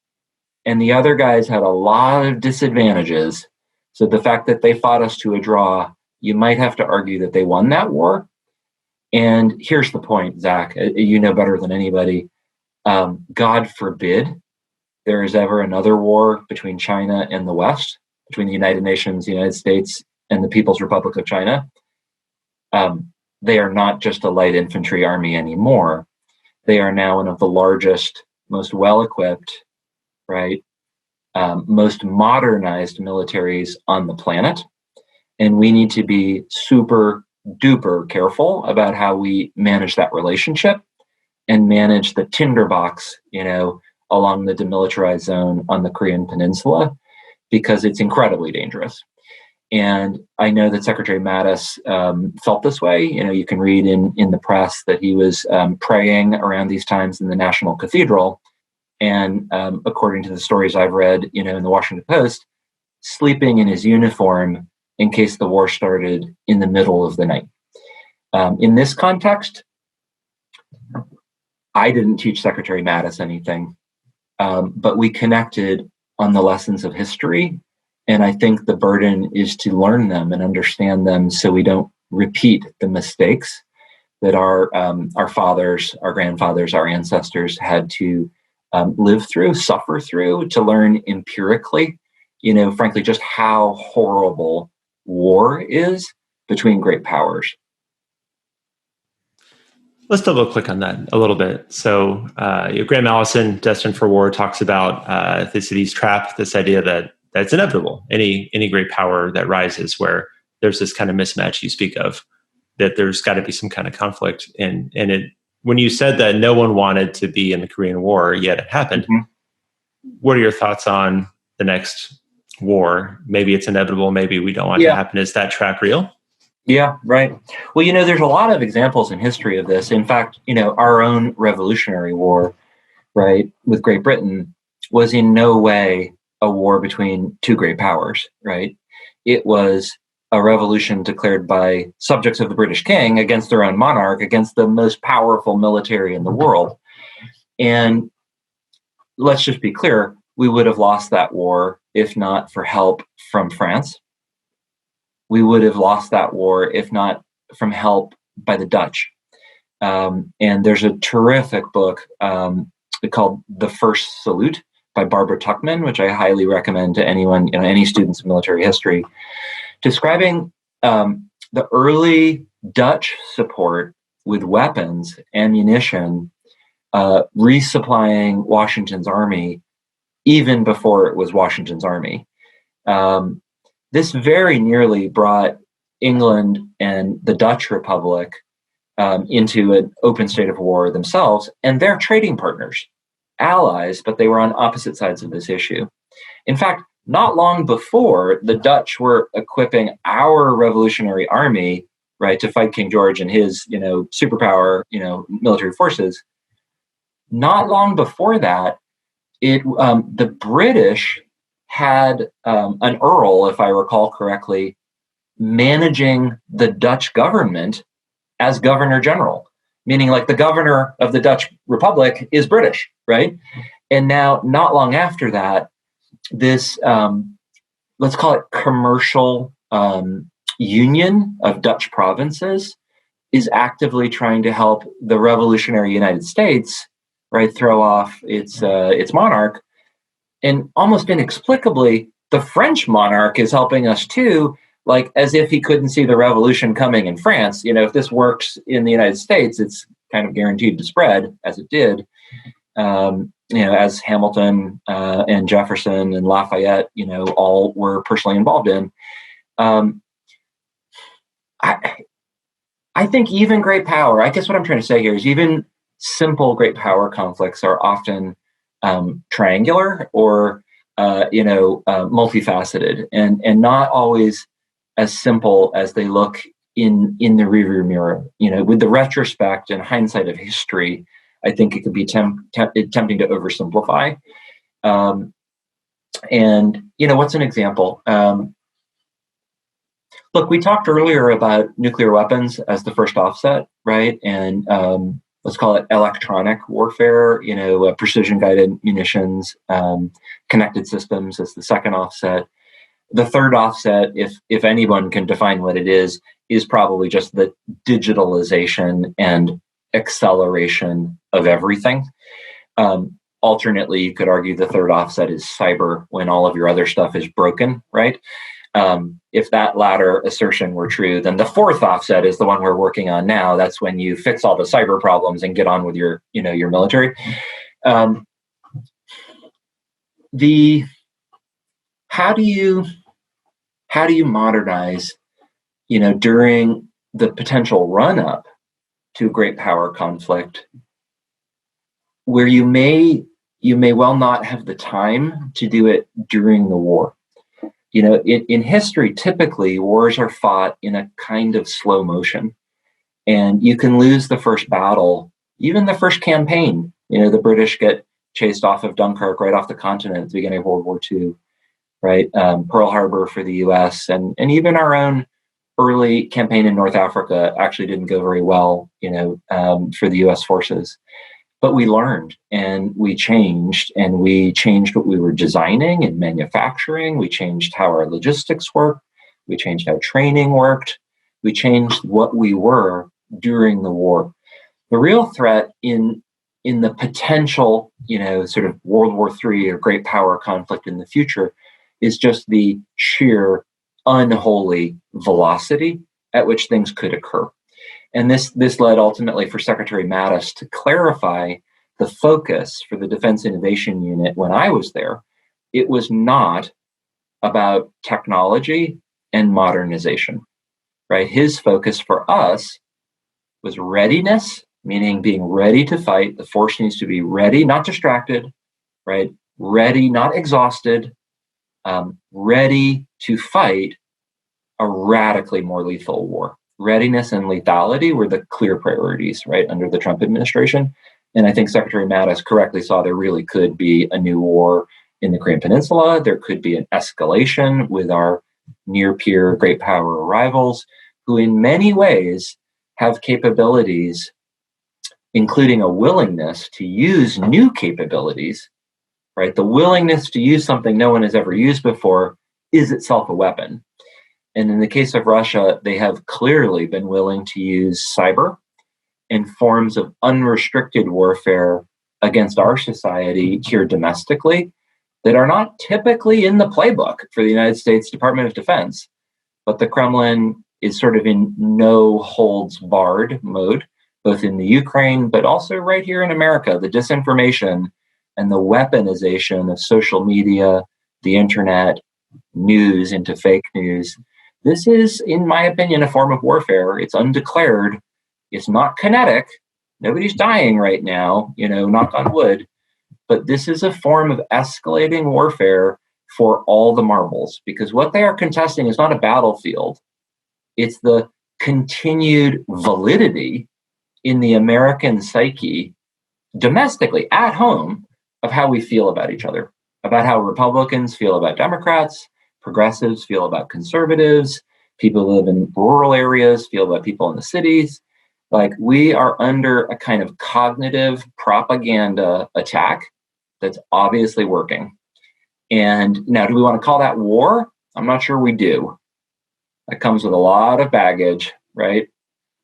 And the other guys had a lot of disadvantages. So the fact that they fought us to a draw, you might have to argue that they won that war. And here's the point, Zach, you know better than anybody. God forbid there is ever another war between China and the West, between the United Nations, the United States, and the People's Republic of China. They are not just a light infantry army anymore. They are now one of the largest, most well-equipped, right, most modernized militaries on the planet. And we need to be super duper careful about how we manage that relationship and manage the tinderbox, along the demilitarized zone on the Korean Peninsula, because it's incredibly dangerous. And I know that Secretary Mattis felt this way. You can read in the press that he was praying around these times in the National Cathedral. And according to the stories I've read, in the Washington Post, sleeping in his uniform in case the war started in the middle of the night. In this context, I didn't teach Secretary Mattis anything, but we connected on the lessons of history. And I think the burden is to learn them and understand them so we don't repeat the mistakes that our fathers, our grandfathers, our ancestors had to live through, suffer through, to learn empirically, frankly, just how horrible war is between great powers.
Let's double click on that a little bit. So Graham Allison, Destined for War, talks about the city's trap, this idea that it's inevitable. Any great power that rises where there's this kind of mismatch you speak of, that there's got to be some kind of conflict. And it, when you said that no one wanted to be in the Korean War, yet it happened, mm-hmm. What are your thoughts on the next war? Maybe it's inevitable. Maybe we don't want it to happen. Is that trap real?
Yeah, right. Well, there's a lot of examples in history of this. In fact, our own Revolutionary War, right, with Great Britain was in no way a war between two great powers, right? It was a revolution declared by subjects of the British king against their own monarch, against the most powerful military in the world. And let's just be clear, we would have lost that war if not for help from France. We would have lost that war if not from help by the Dutch. And there's a terrific book called The First Salute by Barbara Tuchman, which I highly recommend to anyone, any students of military history, describing the early Dutch support with weapons, ammunition, resupplying Washington's army, even before it was Washington's army. This very nearly brought England and the Dutch Republic into an open state of war themselves, and they're trading partners, allies, but they were on opposite sides of this issue. In fact, not long before the Dutch were equipping our Revolutionary Army, right, to fight King George and his, superpower, military forces. Not long before that, the British had an earl, if I recall correctly, managing the Dutch government as governor general. meaning like the governor of the Dutch Republic is British, right? And now, not long after that, this, let's call it commercial union of Dutch provinces is actively trying to help the revolutionary United States, right, throw off its monarch. And almost inexplicably, the French monarch is helping us too, like as if he couldn't see the revolution coming in France. If this works in the United States, it's kind of guaranteed to spread, as it did. As Hamilton and Jefferson and Lafayette, all were personally involved in. I think even great power, I guess what I'm trying to say here is even simple great power conflicts are often triangular or, multifaceted and not always as simple as they look in the rearview mirror. With the retrospect and hindsight of history, I think it could be tempting to oversimplify. And what's an example? Look, we talked earlier about nuclear weapons as the first offset, right? And let's call it electronic warfare, precision-guided munitions, connected systems as the second offset. The third offset, if anyone can define what it is probably just the digitalization and acceleration of everything. Alternately, you could argue the third offset is cyber when all of your other stuff is broken, right? If that latter assertion were true, then the fourth offset is the one we're working on now. That's when you fix all the cyber problems and get on with your military. How do you modernize, during the potential run-up to a great power conflict, where you may well not have the time to do it during the war? In history, typically wars are fought in a kind of slow motion, and you can lose the first battle, even the first campaign. The British get chased off of Dunkirk right off the continent at the beginning of World War II, right? Pearl Harbor for the U.S. and even our own early campaign in North Africa actually didn't go very well, for the U.S. forces. But we learned and we changed what we were designing and manufacturing. We changed how our logistics worked. We changed how training worked. We changed what we were during the war. The real threat in the potential, sort of World War III or great power conflict in the future is just the sheer unholy velocity at which things could occur. And this led ultimately for Secretary Mattis to clarify the focus for the Defense Innovation Unit when I was there. It was not about technology and modernization, right? His focus for us was readiness, meaning being ready to fight. The force needs to be ready, not distracted, right? Ready, not exhausted, ready to fight a radically more lethal war. Readiness and lethality were the clear priorities, right, under the Trump administration. And I think Secretary Mattis correctly saw there really could be a new war in the Korean Peninsula. There could be an escalation with our near-peer great power rivals, who in many ways have capabilities, including a willingness to use new capabilities, right? The willingness to use something no one has ever used before is itself a weapon. And in the case of Russia, they have clearly been willing to use cyber and forms of unrestricted warfare against our society here domestically that are not typically in the playbook for the United States Department of Defense. But the Kremlin is sort of in no holds barred mode, both in the Ukraine, but also right here in America. The disinformation and the weaponization of social media, the internet, news into fake news. This is, in my opinion, a form of warfare. It's undeclared. It's not kinetic. Nobody's dying right now, knock on wood. But this is a form of escalating warfare for all the marbles, because what they are contesting is not a battlefield. It's the continued validity in the American psyche, domestically, at home, of how we feel about each other, about how Republicans feel about Democrats, progressives feel about conservatives, people who live in rural areas feel about people in the cities. Like, we are under a kind of cognitive propaganda attack that's obviously working. And now, do we want to call that war? I'm not sure we do. That comes with a lot of baggage, right?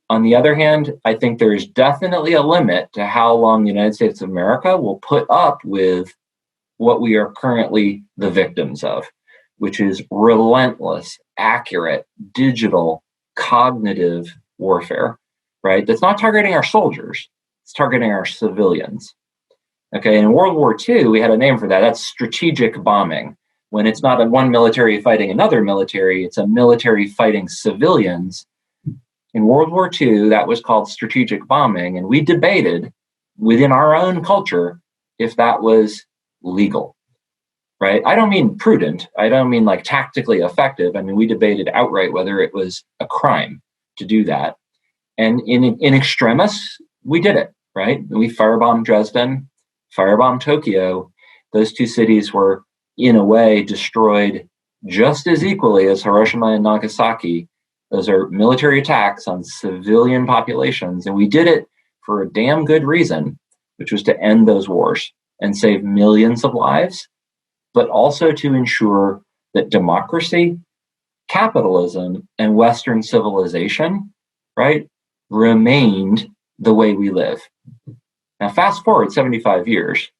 On the other hand, I think there's definitely a limit to how long the United States of America will put up with what we are currently the victims of, which is relentless, accurate, digital, cognitive warfare, right? That's not targeting our soldiers, it's targeting our civilians. Okay, in World War II, we had a name for that. That's strategic bombing. When it's not one military fighting another military, it's a military fighting civilians. In World War II, that was called strategic bombing, and we debated within our own culture if that was legal, right? I don't mean prudent. I don't mean like tactically effective. I mean, we debated outright whether it was a crime to do that. And in extremis, we did it, right? We firebombed Dresden, firebombed Tokyo. Those two cities were, in a way, destroyed just as equally as Hiroshima and Nagasaki. Those are military attacks on civilian populations. And we did it for a damn good reason, which was to end those wars and save millions of lives, but also to ensure that democracy, capitalism, and Western civilization, right, remained the way we live. Now, fast forward 75 years,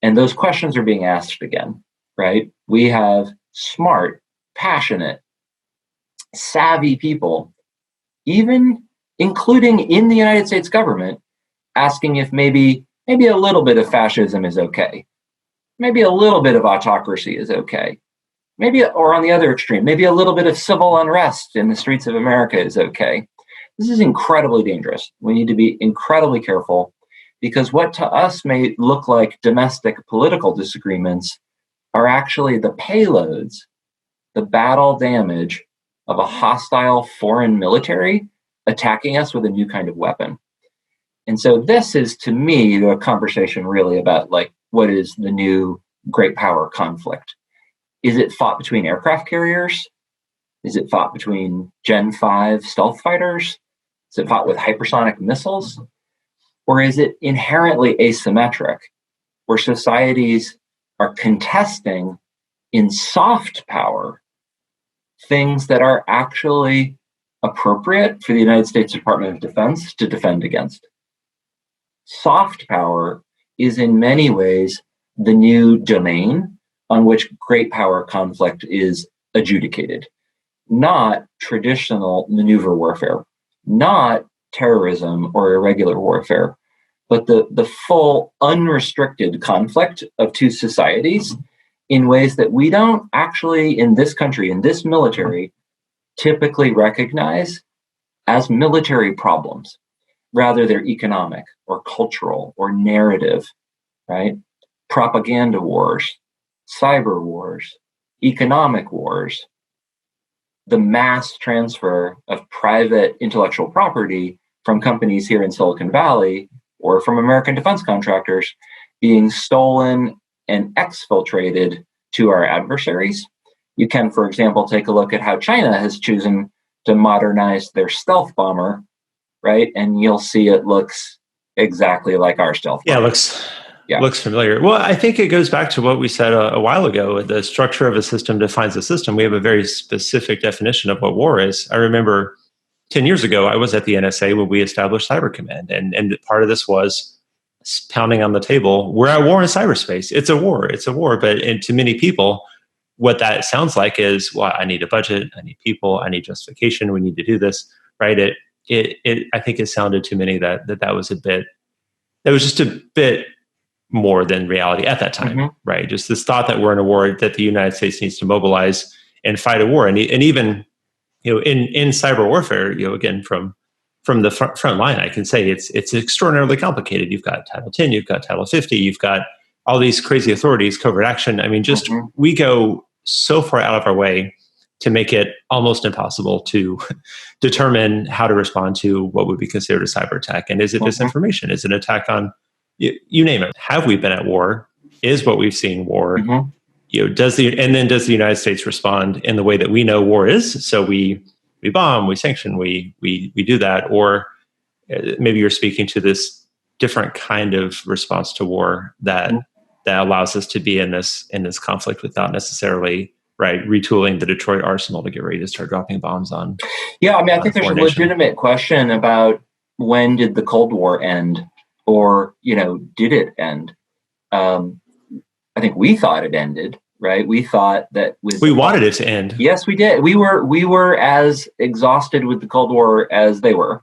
and those questions are being asked again, right? We have smart, passionate, savvy people, even including in the United States government, asking if maybe a little bit of fascism is okay. Maybe a little bit of autocracy is okay. Maybe, or on the other extreme, maybe a little bit of civil unrest in the streets of America is okay. This is incredibly dangerous. We need to be incredibly careful, because what to us may look like domestic political disagreements are actually the payloads, the battle damage of a hostile foreign military attacking us with a new kind of weapon. And so this is, to me, a conversation really about, like, what is the new great power conflict? Is it fought between aircraft carriers? Is it fought between Gen 5 stealth fighters? Is it fought with hypersonic missiles? Or is it inherently asymmetric, where societies are contesting in soft power things that are actually appropriate for the United States Department of Defense to defend against? Soft power is in many ways the new domain on which great power conflict is adjudicated, not traditional maneuver warfare, not terrorism or irregular warfare, but the full unrestricted conflict of two societies in ways that we don't actually, in this country, in this military, typically recognize as military problems. Rather, they're economic or cultural or narrative, right? Propaganda wars, cyber wars, economic wars, the mass transfer of private intellectual property from companies here in Silicon Valley or from American defense contractors being stolen and exfiltrated to our adversaries. You can, for example, take a look at how China has chosen to modernize their stealth bomber, right? And you'll see it looks exactly like our stealth bomber.
Looks familiar. Well, I think it goes back to what we said a while ago. The structure of a system defines a system. We have a very specific definition of what war is. I remember 10 years ago, I was at the NSA when we established Cyber Command. And part of this was pounding on the table. We're at war in cyberspace. It's a war. It's a war. But to many people, what that sounds like is, well, I need a budget. I need people. I need justification. We need to do this, right? I think it sounded to many that was just a bit more than reality at that time, right? Just this thought that we're in a war, that the United States needs to mobilize and fight a war. And even, in cyber warfare, again, from the front line, I can say it's extraordinarily complicated. You've got Title 10, you've got Title 50, you've got all these crazy authorities, covert action. I mean, just we go so far out of our way to make it almost impossible to determine how to respond to what would be considered a cyber attack. And is it disinformation? Is it an attack on, you name it? Have we been at war? Is what we've seen war? Does the United States respond in the way that we know war is? So we bomb, we sanction, we do that, or maybe you're speaking to this different kind of response to war that allows us to be in this conflict without necessarily retooling the Detroit arsenal to get ready to start dropping bombs on.
Yeah, I mean, I think there's a legitimate question about when did the Cold War end, or did it end? I think we thought it ended, right? We thought that
we wanted it to end.
Yes, we did. We were as exhausted with the Cold War as they were.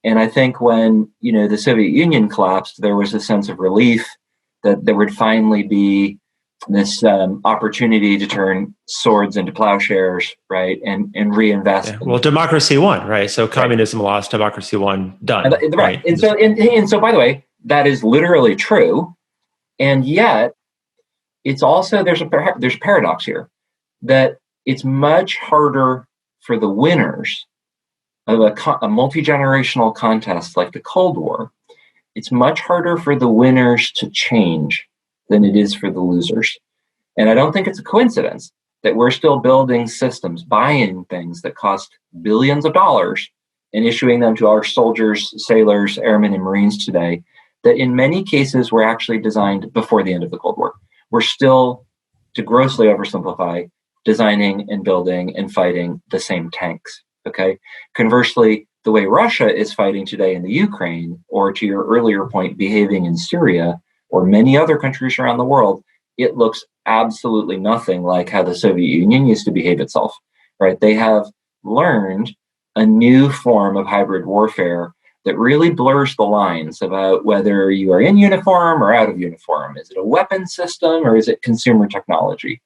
And I think when, the Soviet Union collapsed, there was a sense of relief that there would finally be this opportunity to turn swords into plowshares, right? And reinvest.
Yeah. Well, democracy won, right? So communism lost, democracy won, done.
Right. And so, by the way, that is literally true. And yet, it's also, there's a paradox here, that it's much harder for the winners of a multi-generational contest like the Cold War. It's much harder for the winners to change than it is for the losers. And I don't think it's a coincidence that we're still building systems, buying things that cost billions of dollars and issuing them to our soldiers, sailors, airmen, and Marines today, that in many cases were actually designed before the end of the Cold War. We're still, to grossly oversimplify, designing and building and fighting the same tanks, okay? Conversely, the way Russia is fighting today in the Ukraine, or to your earlier point, behaving in Syria, or many other countries around the world, it looks absolutely nothing like how the Soviet Union used to behave itself, right? They have learned a new form of hybrid warfare that really blurs the lines about whether you are in uniform or out of uniform. Is it a weapon system or is it consumer technology?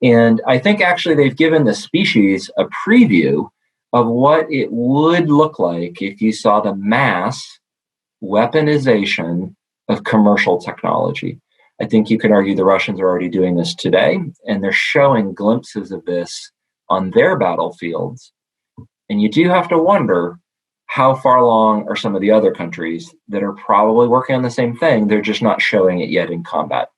And I think actually they've given the species a preview of what it would look like if you saw the mass weaponization of commercial technology. I think you could argue the Russians are already doing this today, and they're showing glimpses of this on their battlefields. And you do have to wonder, how far along are some of the other countries that are probably working on the same thing? They're just not showing it yet in combat.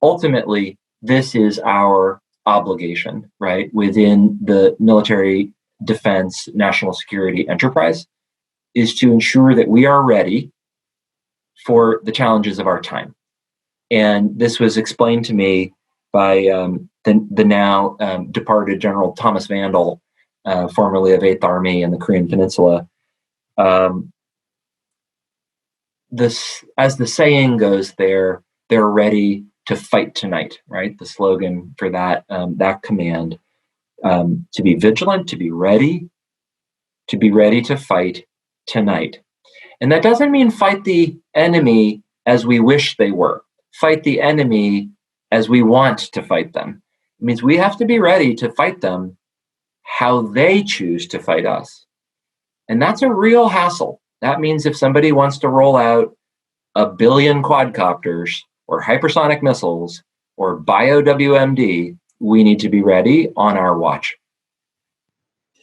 Ultimately, this is our obligation, right? Within the military defense, national security enterprise, is to ensure that we are ready for the challenges of our time. And this was explained to me by the now departed General Thomas Vandal, formerly of 8th Army in the Korean Peninsula. As the saying goes, they're ready to fight tonight, right? The slogan for that command, to be vigilant, to be ready to fight tonight. And that doesn't mean fight the enemy as we wish they were. Fight the enemy as we want to fight them. It means we have to be ready to fight them how they choose to fight us. And that's a real hassle. That means if somebody wants to roll out 1 billion quadcopters or hypersonic missiles or bio-WMD, we need to be ready on our watch.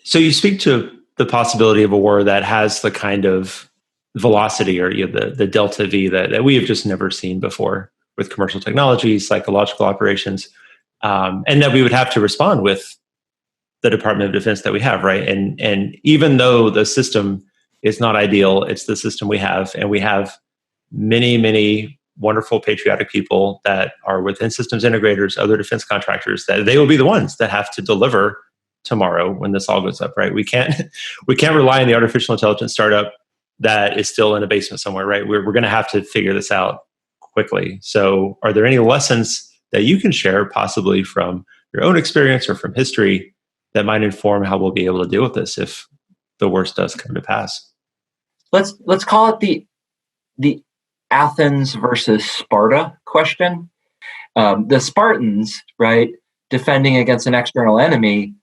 So you speak to the possibility of a war that has the kind of velocity or the delta V that we have just never seen before with commercial technology, psychological operations, and that we would have to respond with the Department of Defense that we have, right? And even though the system is not ideal, it's the system we have, and we have many, many wonderful patriotic people that are within systems integrators, other defense contractors, that they will be the ones that have to deliver tomorrow when this all goes up, right? We can't rely on the artificial intelligence startup that is still in a basement somewhere, right? We're going to have to figure this out quickly. So are there any lessons that you can share, possibly from your own experience or from history, that might inform how we'll be able to deal with this if the worst does come to pass?
Let's call it the Athens versus Sparta question. The Spartans, right, defending against an external enemy,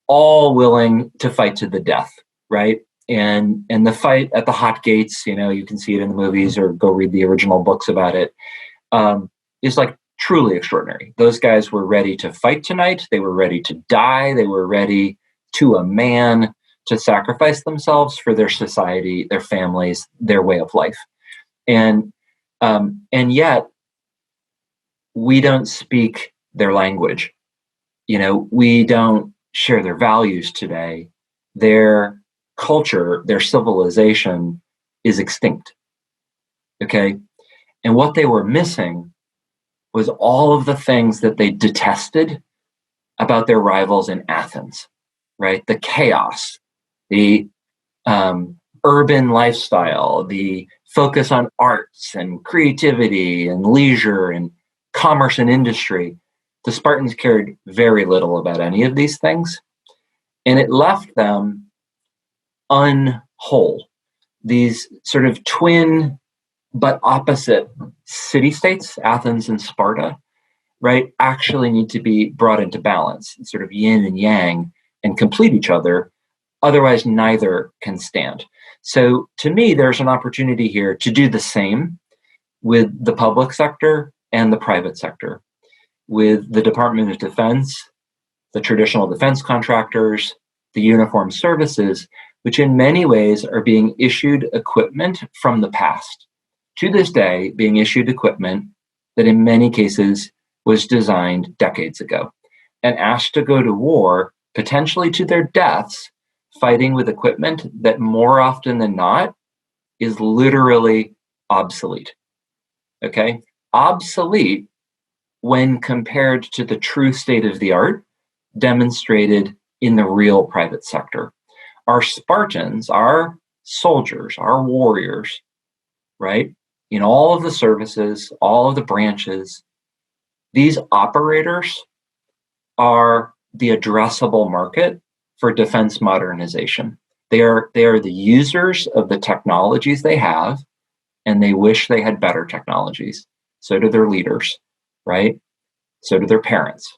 all willing to fight to the death, right? And the fight at the Hot Gates, you can see it in the movies or go read the original books about it, is like truly extraordinary. Those guys were ready to fight tonight. They were ready to die. They were ready to a man to sacrifice themselves for their society, their families, their way of life. And yet we don't speak their language. We don't share their values today. Their culture, their civilization is extinct. Okay. And what they were missing was all of the things that they detested about their rivals in Athens, right? The chaos, the urban lifestyle, the focus on arts and creativity and leisure and commerce and industry. The Spartans cared very little about any of these things, and it left them unwhole. These sort of twin but opposite city-states, Athens and Sparta, right, actually need to be brought into balance, sort of yin and yang, and complete each other. Otherwise, neither can stand. So to me, there's an opportunity here to do the same with the public sector and the private sector, with the Department of Defense, the traditional defense contractors, the uniformed services, which in many ways are being issued equipment from the past. To this day, being issued equipment that in many cases was designed decades ago and asked to go to war, potentially to their deaths, fighting with equipment that more often than not is literally obsolete. Okay? Obsolete when compared to the true state of the art demonstrated in the real private sector. Our Spartans, our soldiers, our warriors, right? In all of the services, all of the branches, these operators are the addressable market for defense modernization. They are the users of the technologies they have, and they wish they had better technologies. So do their leaders, right? So do their parents.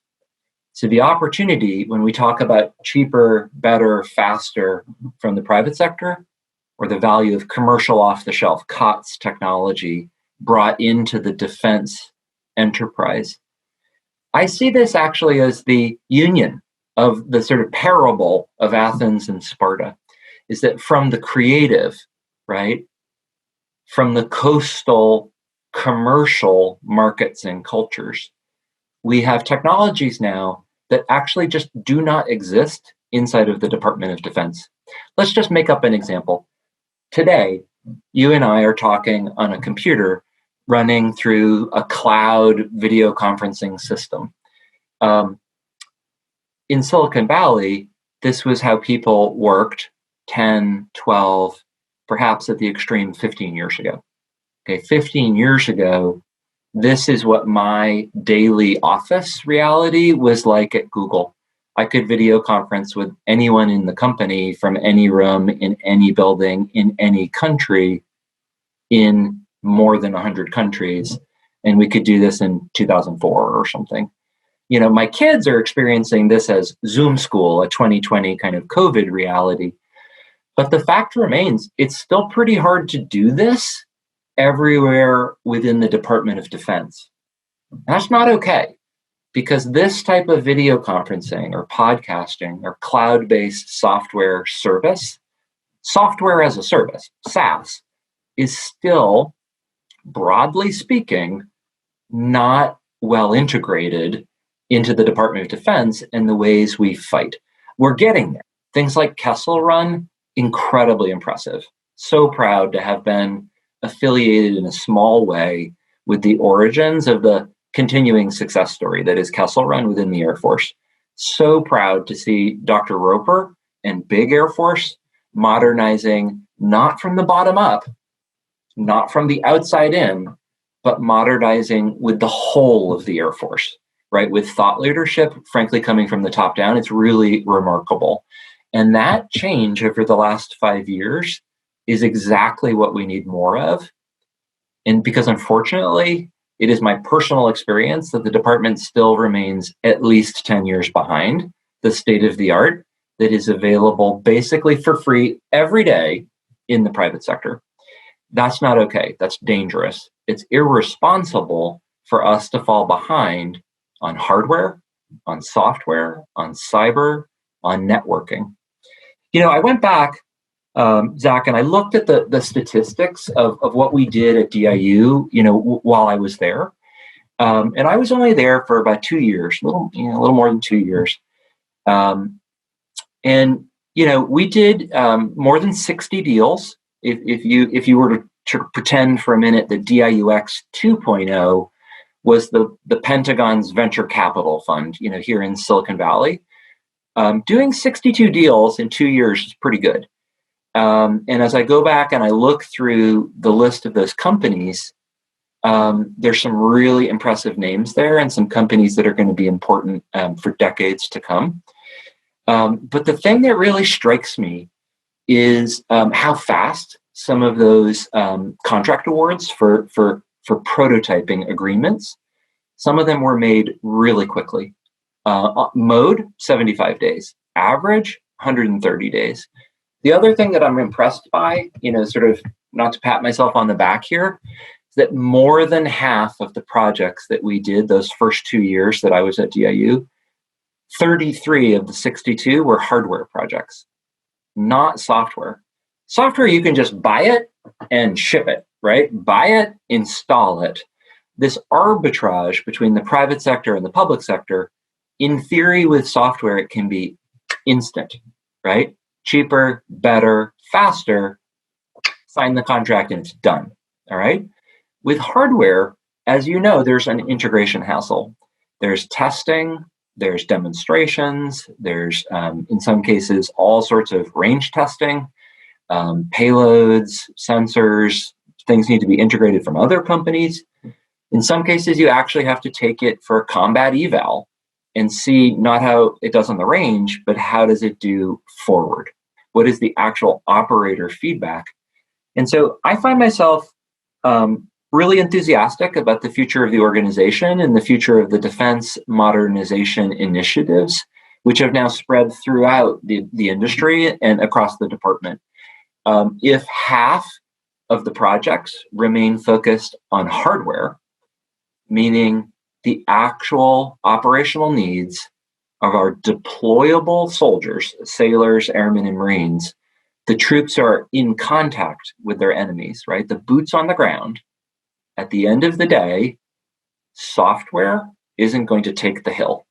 So the opportunity when we talk about cheaper, better, faster from the private sector, or the value of commercial off-the-shelf COTS technology brought into the defense enterprise, I see this actually as the union of the sort of parable of Athens and Sparta, is that from the creative, right, from the coastal commercial markets and cultures, we have technologies now that actually just do not exist inside of the Department of Defense. Let's just make up an example. Today, you and I are talking on a computer running through a cloud video conferencing system. In Silicon Valley, this was how people worked 10, 12, perhaps at the extreme 15 years ago. Okay, 15 years ago, this is what my daily office reality was like at Google. I could video conference with anyone in the company from any room in any building in any country in more than 100 countries. And we could do this in 2004 or something. You know, my kids are experiencing this as Zoom school, a 2020 kind of COVID reality. But the fact remains, it's still pretty hard to do this everywhere within the Department of Defense. That's not okay, because this type of video conferencing or podcasting or cloud-based software service, software as a service, SaaS, is still, broadly speaking, not well integrated into the Department of Defense and the ways we fight. We're getting there. Things like Kessel Run, incredibly impressive. So proud to have been affiliated in a small way with the origins of the continuing success story that is Kessel Run within the Air Force. So proud to see Dr. Roper and Big Air Force modernizing not from the bottom up, not from the outside in, but modernizing with the whole of the Air Force, right? With thought leadership, frankly, coming from the top down. It's really remarkable. And that change over the last 5 years is exactly what we need more of. And because unfortunately, it is my personal experience that the department still remains at least 10 years behind the state of the art that is available basically for free every day in the private sector. That's not okay. That's dangerous. It's irresponsible for us to fall behind on hardware, on software, on cyber, on networking. You know, I went back, Zach, and I looked at the statistics of what we did at DIU, while I was there. And I was only there for about 2 years, a little more than 2 years. And we did more than 60 deals if you were to pretend for a minute that DIUx 2.0 was the Pentagon's venture capital fund, here in Silicon Valley, doing 62 deals in 2 years is pretty good. And as I go back and I look through the list of those companies, there's some really impressive names there and some companies that are going to be important for decades to come. But the thing that really strikes me is how fast some of those contract awards for prototyping agreements, some of them were made really quickly. Mode, 75 days. Average, 130 days. The other thing that I'm impressed by, sort of not to pat myself on the back here, is that more than half of the projects that we did those first 2 years that I was at DIU, 33 of the 62 were hardware projects, not software. Software, you can just buy it and ship it, right? Buy it, install it. This arbitrage between the private sector and the public sector, in theory with software, it can be instant, right? Cheaper, better, faster, sign the contract and it's done, all right? With hardware, as you know, there's an integration hassle. There's testing, there's demonstrations, there's, in some cases, all sorts of range testing, payloads, sensors, things need to be integrated from other companies. In some cases, you actually have to take it for combat eval and see not how it does on the range, but how does it do forward? What is the actual operator feedback? And so I find myself really enthusiastic about the future of the organization and the future of the defense modernization initiatives, which have now spread throughout the industry and across the department. If half of the projects remain focused on hardware, meaning the actual operational needs of our deployable soldiers, sailors, airmen, and Marines, the troops are in contact with their enemies, right? The boots on the ground. At the end of the day, software isn't going to take the hill.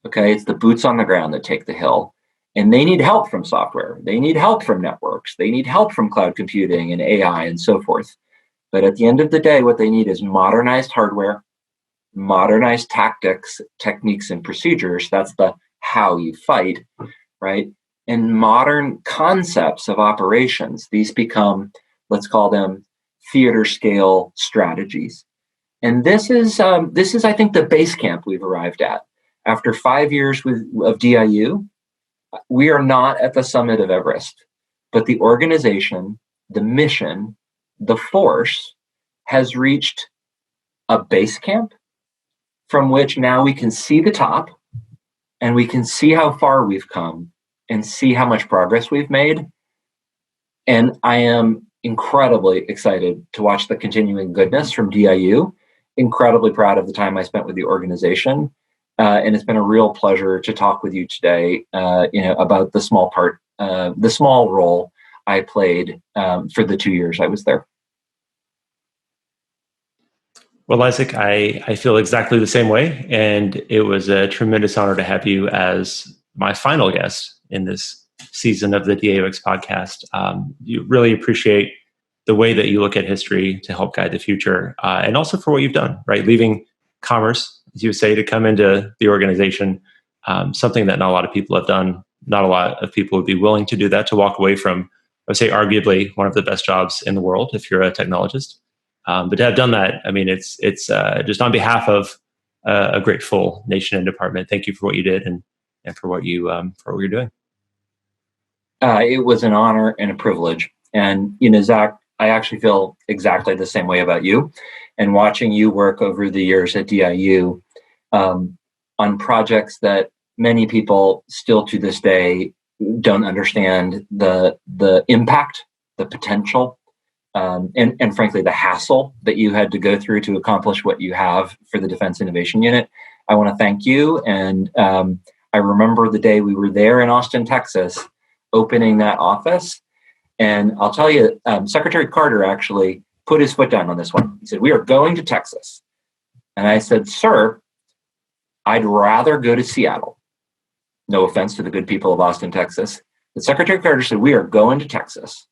Okay, it's the boots on the ground that take the hill. And they need help from software. They need help from networks. They need help from cloud computing and AI and so forth. But at the end of the day, what they need is modernized hardware, modernized tactics, techniques, and procedures. That's the how you fight, right? And modern concepts of operations. These become, let's call them, theater scale strategies. And this is, I think, the base camp we've arrived at. After 5 years of DIU, we are not at the summit of Everest, but the organization, the mission, the force has reached a base camp from which now we can see the top and we can see how far we've come and see how much progress we've made. And I am incredibly excited to watch the continuing goodness from DIU, incredibly proud of the time I spent with the organization. And it's been a real pleasure to talk with you today, about the small role I played for the 2 years I was there.
Well, Isaac, I feel exactly the same way. And it was a tremendous honor to have you as my final guest in this season of the DIUx podcast. You really appreciate the way that you look at history to help guide the future, and also for what you've done, right? Leaving commerce, as you say, to come into the organization, something that not a lot of people have done. Not a lot of people would be willing to do that, to walk away from, I would say, arguably one of the best jobs in the world if you're a technologist. But to have done that, I mean, it's just on behalf of a grateful nation and department. Thank you for what you did and for what you're doing.
It was an honor and a privilege. And, Zach, I actually feel exactly the same way about you. And watching you work over the years at DIU on projects that many people still to this day don't understand the impact, the potential, and frankly, the hassle that you had to go through to accomplish what you have for the Defense Innovation Unit. I want to thank you. And I remember the day we were there in Austin, Texas, opening that office. And I'll tell you, Secretary Carter actually put his foot down on this one. He said, "We are going to Texas." And I said, "Sir, I'd rather go to Seattle." No offense to the good people of Austin, Texas. But Secretary Carter said, "We are going to Texas."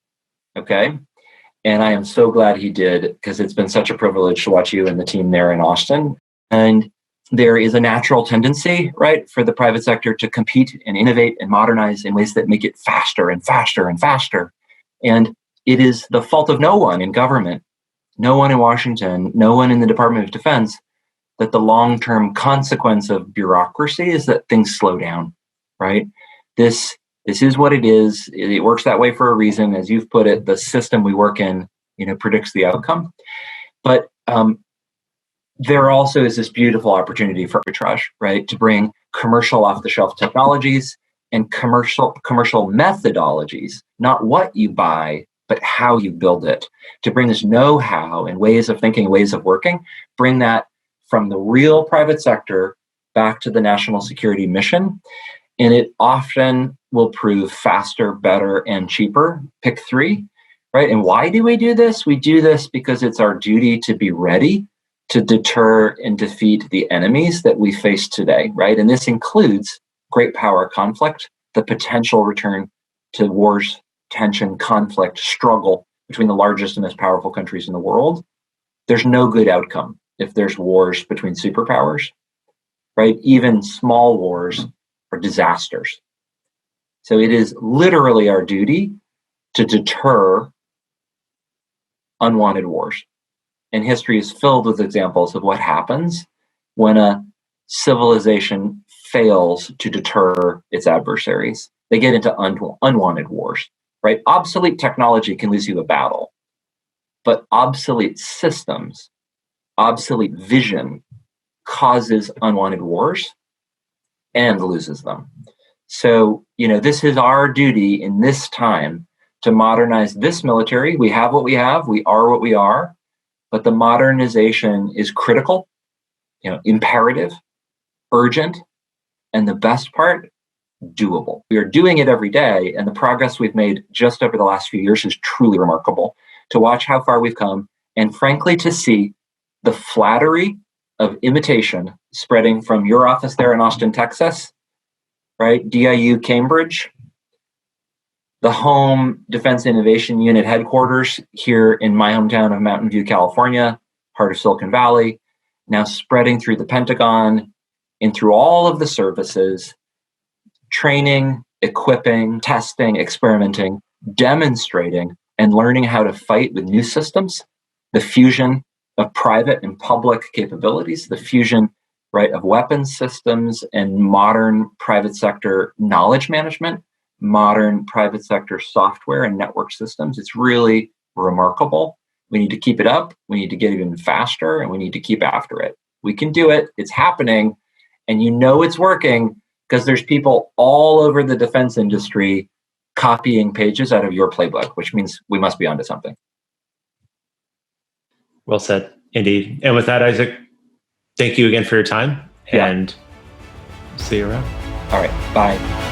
Okay. And I am so glad he did, because it's been such a privilege to watch you and the team there in Austin. And there is a natural tendency, right, for the private sector to compete and innovate and modernize in ways that make it faster and faster and faster. And it is the fault of no one in government, no one in Washington, no one in the Department of Defense, that the long-term consequence of bureaucracy is that things slow down, right? This is what it is. It works that way for a reason. As you've put it, the system we work in, predicts the outcome. But there also is this beautiful opportunity for arbitrage, right? To bring commercial off-the-shelf technologies and commercial methodologies, not what you buy, but how you build it. To bring this know-how and ways of thinking, ways of working, bring that from the real private sector back to the national security mission. And it often will prove faster, better, and cheaper. Pick three, right? And why do we do this? We do this because it's our duty to be ready to deter and defeat the enemies that we face today, right? And this includes great power conflict, the potential return to wars, tension, conflict, struggle between the largest and most powerful countries in the world. There's no good outcome if there's wars between superpowers, right? Even small wars are disasters. So it is literally our duty to deter unwanted wars. And history is filled with examples of what happens when a civilization fails to deter its adversaries. They get into unwanted wars, right? Obsolete technology can lose you a battle, but obsolete systems, obsolete vision causes unwanted wars and loses them. So, this is our duty in this time to modernize this military. We have what we have. We are what we are. But the modernization is critical, imperative, urgent, and the best part, doable. We are doing it every day, and the progress we've made just over the last few years is truly remarkable. To watch how far we've come, and frankly, to see the flattery of imitation spreading from your office there in Austin, Texas, right? DIU Cambridge, the home Defense Innovation Unit headquarters here in my hometown of Mountain View, California, heart of Silicon Valley, now spreading through the Pentagon and through all of the services, training, equipping, testing, experimenting, demonstrating, and learning how to fight with new systems, the fusion of private and public capabilities, the fusion, right, of weapons systems and modern private sector knowledge management, modern private sector software and network systems. It's really remarkable. We need to keep it up. We need to get even faster, and we need to keep after it. We can do it. It's happening. And it's working because there's people all over the defense industry copying pages out of your playbook, which means we must be onto something.
Well said, indeed. And with that, Isaac, thank you again for your time, and see you around.
All right. Bye.